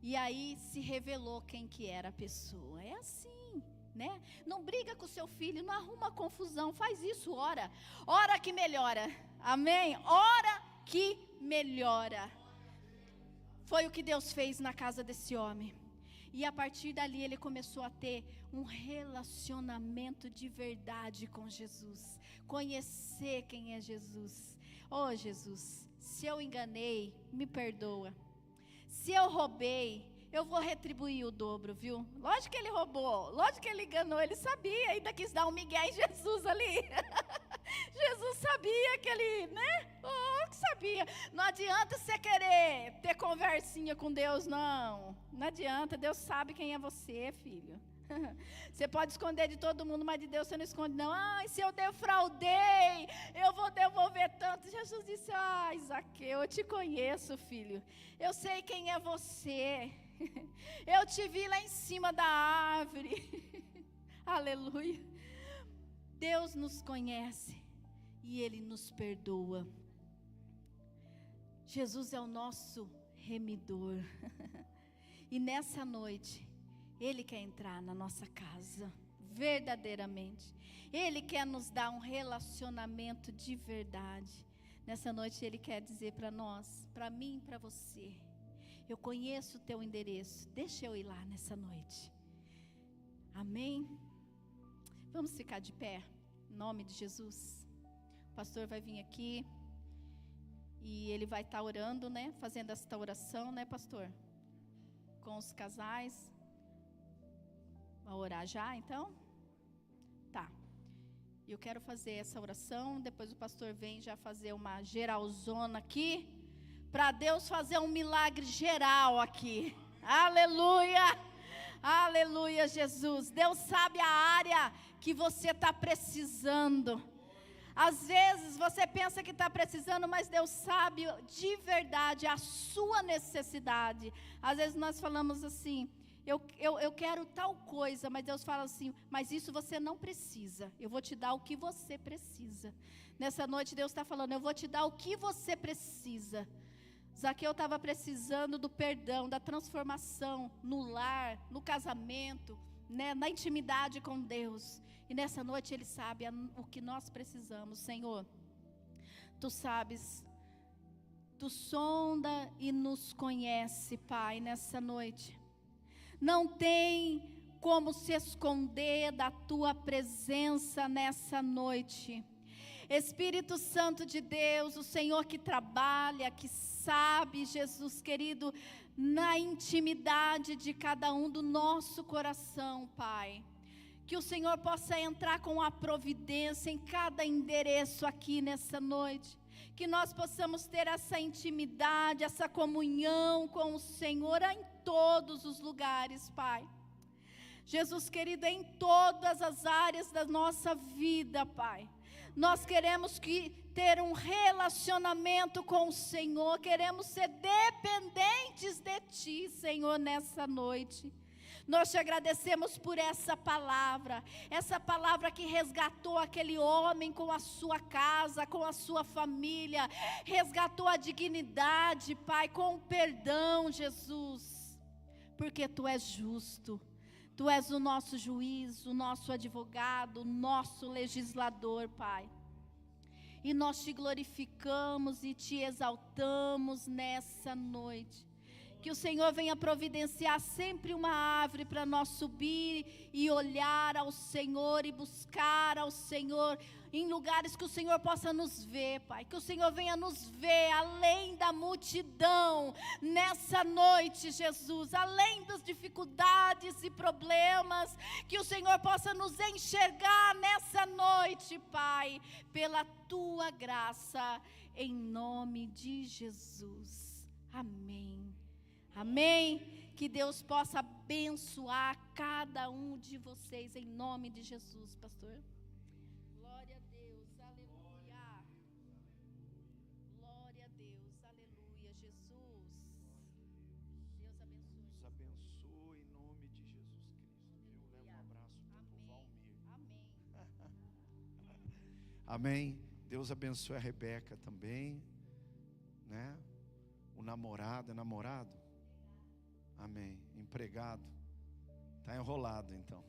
E aí se revelou quem que era a pessoa. É assim, né? Não briga com o seu filho, não arruma confusão, faz isso, ora. Ora que melhora. Amém? Ora que melhora. Foi o que Deus fez na casa desse homem. E a partir dali ele começou a ter um relacionamento de verdade com Jesus. Conhecer quem é Jesus. Oh Jesus, se eu enganei, me perdoa. Se eu roubei, eu vou retribuir o dobro, viu? Lógico que ele roubou, lógico que ele enganou, ele sabia, ainda quis dar um migué em Jesus ali. Jesus sabia que ele, né? Oh, que sabia. Não adianta você querer ter conversinha com Deus, não. Não adianta, Deus sabe quem é você, filho. Você pode esconder de todo mundo, mas de Deus você não esconde, não. Ai, se eu defraudei, eu vou devolver tanto. Jesus disse: ai, Zaqueu, eu te conheço, filho. Eu sei quem é você. Eu te vi lá em cima da árvore. Aleluia. Deus nos conhece e Ele nos perdoa. Jesus é o nosso remidor. E nessa noite Ele quer entrar na nossa casa, verdadeiramente. Ele quer nos dar um relacionamento de verdade. Nessa noite Ele quer dizer para nós, para mim e para você: eu conheço o teu endereço, deixa eu ir lá nessa noite. Amém? Vamos ficar de pé, em nome de Jesus. O pastor vai vir aqui e ele vai estar orando, né? Fazendo esta oração, né, pastor? Com os casais. Vai orar já, então? Tá. Eu quero fazer essa oração, depois o pastor vem já fazer uma geralzona aqui, para Deus fazer um milagre geral aqui. Aleluia! Aleluia, Jesus. Deus sabe a área que você está precisando. Às vezes você pensa que está precisando, mas Deus sabe de verdade a sua necessidade. Às vezes nós falamos assim: eu quero tal coisa, mas Deus fala assim: mas isso você não precisa, eu vou te dar o que você precisa. Nessa noite Deus está falando: eu vou te dar o que você precisa. Zaqueu estava precisando do perdão, da transformação no lar, no casamento, né, na intimidade com Deus. E nessa noite Ele sabe o que nós precisamos. Senhor, Tu sabes, Tu sonda e nos conhece, Pai, nessa noite. Não tem como se esconder da Tua presença nessa noite. Espírito Santo de Deus, o Senhor que trabalha, que sabe, Jesus querido, na intimidade de cada um do nosso coração, Pai. Que o Senhor possa entrar com a providência em cada endereço aqui nessa noite. Que nós possamos ter essa intimidade, essa comunhão com o Senhor em todos os lugares, Pai. Jesus querido, em todas as áreas da nossa vida, Pai. Nós queremos ter um relacionamento com o Senhor, queremos ser dependentes de Ti, Senhor, nessa noite. Nós te agradecemos por essa palavra que resgatou aquele homem com a sua casa, com a sua família, resgatou a dignidade, Pai, com o perdão, Jesus, porque Tu és justo. Tu és o nosso juiz, o nosso advogado, o nosso legislador, Pai. E nós Te glorificamos e Te exaltamos nessa noite. Que o Senhor venha providenciar sempre uma árvore para nós subir e olhar ao Senhor e buscar ao Senhor em lugares que o Senhor possa nos ver, Pai. Que o Senhor venha nos ver além da multidão nessa noite, Jesus. Além das dificuldades e problemas, que o Senhor possa nos enxergar nessa noite, Pai, pela Tua graça, em nome de Jesus. Amém. Amém? Que Deus possa abençoar cada um de vocês, em nome de Jesus, pastor. Glória a Deus, aleluia. Glória a Deus, aleluia, Jesus. Deus abençoe. Deus abençoe em nome de Jesus Cristo. Eu levo um abraço para o Valmir. Amém. Amém. Deus abençoe a Rebeca também, né? O namorado, é namorado? Amém. Empregado. Está enrolado então.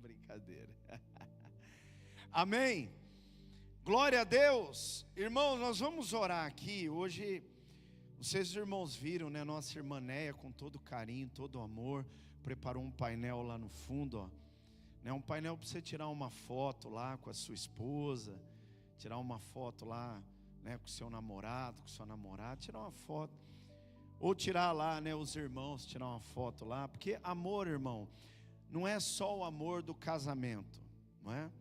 Brincadeira. Amém. Glória a Deus. Irmãos, nós vamos orar aqui. Hoje, vocês irmãos viram, né? Nossa irmã Néia, com todo carinho, todo amor, preparou um painel lá no fundo, ó. Né? Um painel para você tirar uma foto lá com a sua esposa, tirar uma foto lá, né, com o seu namorado, com sua namorada, tirar uma foto. Ou tirar lá, né, os irmãos, tirar uma foto lá. Porque amor, irmão, não é só o amor do casamento, não é?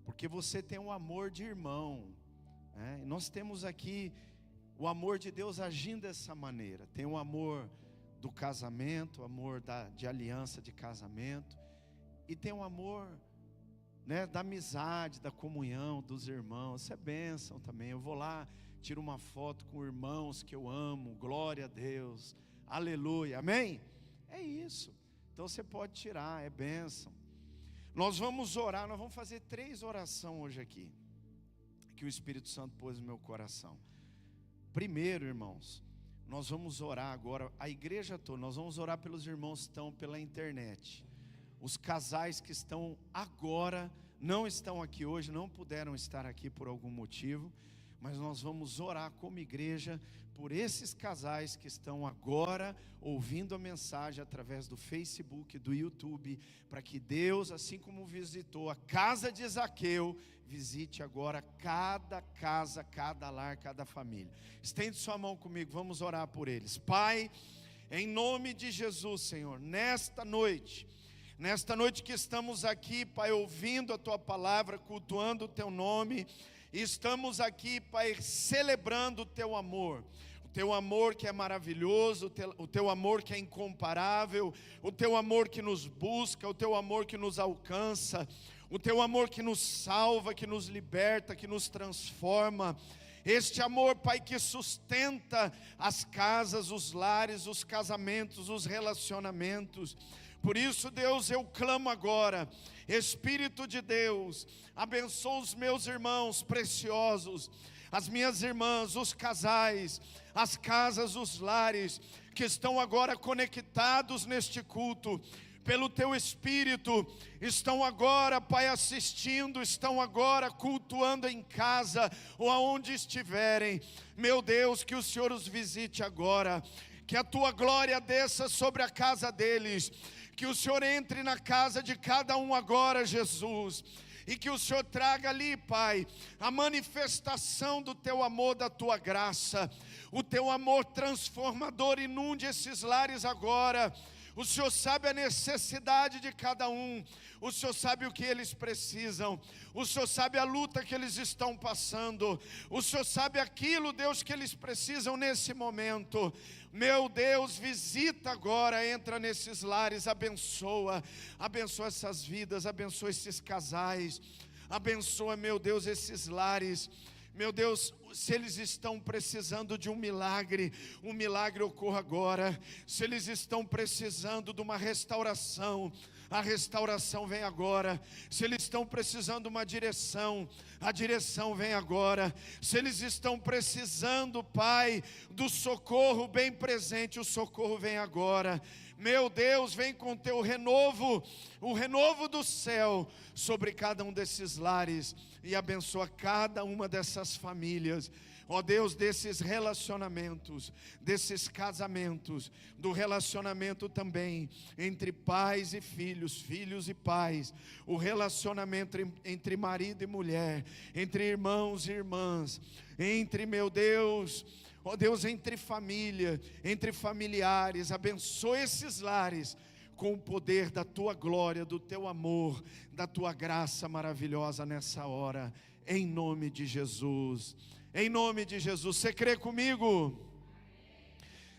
Porque você tem um amor de irmão, né? E nós temos aqui o amor de Deus agindo dessa maneira. Tem o amor do casamento, o amor de aliança de casamento. E tem o amor, né, da amizade, da comunhão dos irmãos. Isso é bênção também. Eu vou lá, tiro uma foto com irmãos que eu amo, glória a Deus, aleluia, amém? É isso. Então você pode tirar, é bênção. Nós vamos orar, nós vamos fazer 3 orações hoje aqui, que o Espírito Santo pôs no meu coração. Primeiro, irmãos, nós vamos orar agora, a igreja toda, nós vamos orar pelos irmãos que estão pela internet. Os casais que estão agora, não estão aqui hoje, não puderam estar aqui por algum motivo, mas nós vamos orar como igreja por esses casais que estão agora ouvindo a mensagem através do Facebook, do YouTube, para que Deus, assim como visitou a casa de Zaqueu, visite agora cada casa, cada lar, cada família. Estende sua mão comigo, vamos orar por eles. Pai, em nome de Jesus, Senhor, nesta noite que estamos aqui, Pai, ouvindo a Tua palavra, cultuando o Teu nome, estamos aqui, Pai, celebrando o Teu amor que é maravilhoso, o Teu amor que é incomparável, o Teu amor que nos busca, o Teu amor que nos alcança, o Teu amor que nos salva, que nos liberta, que nos transforma. Este amor, Pai, que sustenta as casas, os lares, os casamentos, os relacionamentos. Por isso, Deus, eu clamo agora, Espírito de Deus, abençoa os meus irmãos preciosos, as minhas irmãs, os casais, as casas, os lares, que estão agora conectados neste culto, pelo Teu Espírito, estão agora, Pai, assistindo, estão agora cultuando em casa, ou aonde estiverem. Meu Deus, que o Senhor os visite agora, que a Tua glória desça sobre a casa deles, que o Senhor entre na casa de cada um agora, Jesus, e que o Senhor traga ali, Pai, a manifestação do Teu amor, da Tua graça, o Teu amor transformador inunde esses lares agora. O Senhor sabe a necessidade de cada um, o Senhor sabe o que eles precisam, o Senhor sabe a luta que eles estão passando, o Senhor sabe aquilo, Deus, que eles precisam nesse momento. Meu Deus, visita agora, entra nesses lares, abençoa essas vidas, abençoa esses casais, abençoa, meu Deus, esses lares. Meu Deus, se eles estão precisando de um milagre ocorra agora. Se eles estão precisando de uma restauração, a restauração vem agora. Se eles estão precisando de uma direção, a direção vem agora. Se eles estão precisando, Pai, do socorro bem presente, o socorro vem agora. Meu Deus, vem com Teu renovo, o renovo do céu sobre cada um desses lares, e abençoa cada uma dessas famílias. Ó Deus, desses relacionamentos, desses casamentos, do relacionamento também entre pais e filhos, filhos e pais, o relacionamento entre marido e mulher, entre irmãos e irmãs, entre, meu Deus, ó Deus, entre família, entre familiares. Abençoa esses lares com o poder da Tua glória, do Teu amor, da Tua graça maravilhosa nessa hora, em nome de Jesus. Em nome de Jesus, você crê comigo?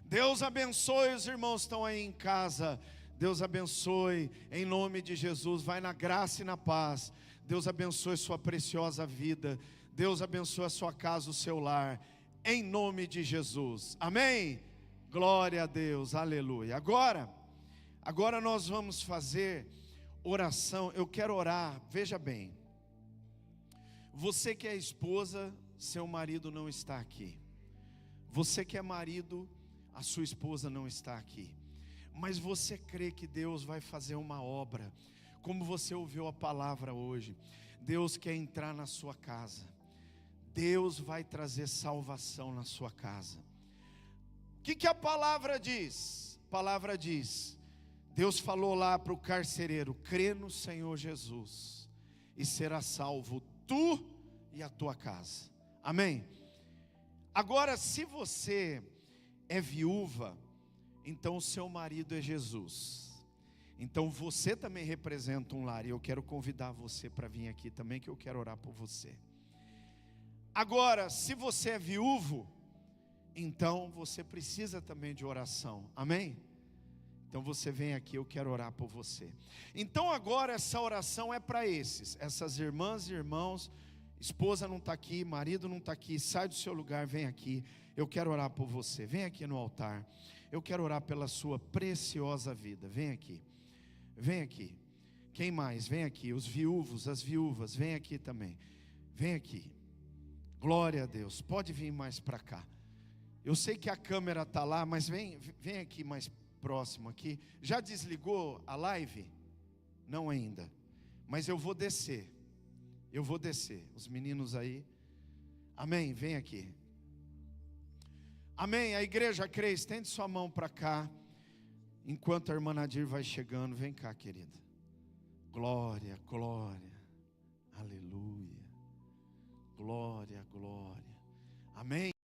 Deus abençoe os irmãos que estão aí em casa. Deus abençoe em nome de Jesus. Vai na graça e na paz. Deus abençoe sua preciosa vida. Deus abençoe a sua casa, o seu lar, em nome de Jesus. Amém? Glória a Deus, aleluia. Agora nós vamos fazer oração. Eu quero orar, veja bem. Você que é esposa, seu marido não está aqui. Você que é marido, a sua esposa não está aqui. Mas você crê que Deus vai fazer uma obra, como você ouviu a palavra hoje. Deus quer entrar na sua casa. Deus vai trazer salvação na sua casa. O que a palavra diz? A palavra diz, Deus falou lá para o carcereiro: crê no Senhor Jesus e será salvo tu e a tua casa. Amém? Agora, se você é viúva, então o seu marido é Jesus. Então você também representa um lar. E eu quero convidar você para vir aqui também, que eu quero orar por você. Agora, se você é viúvo, então você precisa também de oração. Amém? Então você vem aqui, eu quero orar por você. Então agora essa oração é para essas irmãs e irmãos. Esposa não está aqui, marido não está aqui, sai do seu lugar, vem aqui. Eu quero orar por você, vem aqui no altar. Eu quero orar pela sua preciosa vida, vem aqui. Vem aqui. Quem mais? Vem aqui. Os viúvos, as viúvas, vem aqui também. Vem aqui. Glória a Deus. Pode vir mais para cá. Eu sei que a câmera está lá, mas vem aqui mais próximo aqui. Já desligou a live? Não ainda. Mas eu vou descer. Eu vou descer. Os meninos aí. Amém? Vem aqui. Amém? A igreja crê. Estende sua mão para cá. Enquanto a irmã Nadir vai chegando. Vem cá, querida. Glória, glória. Aleluia. Glória, glória. Amém.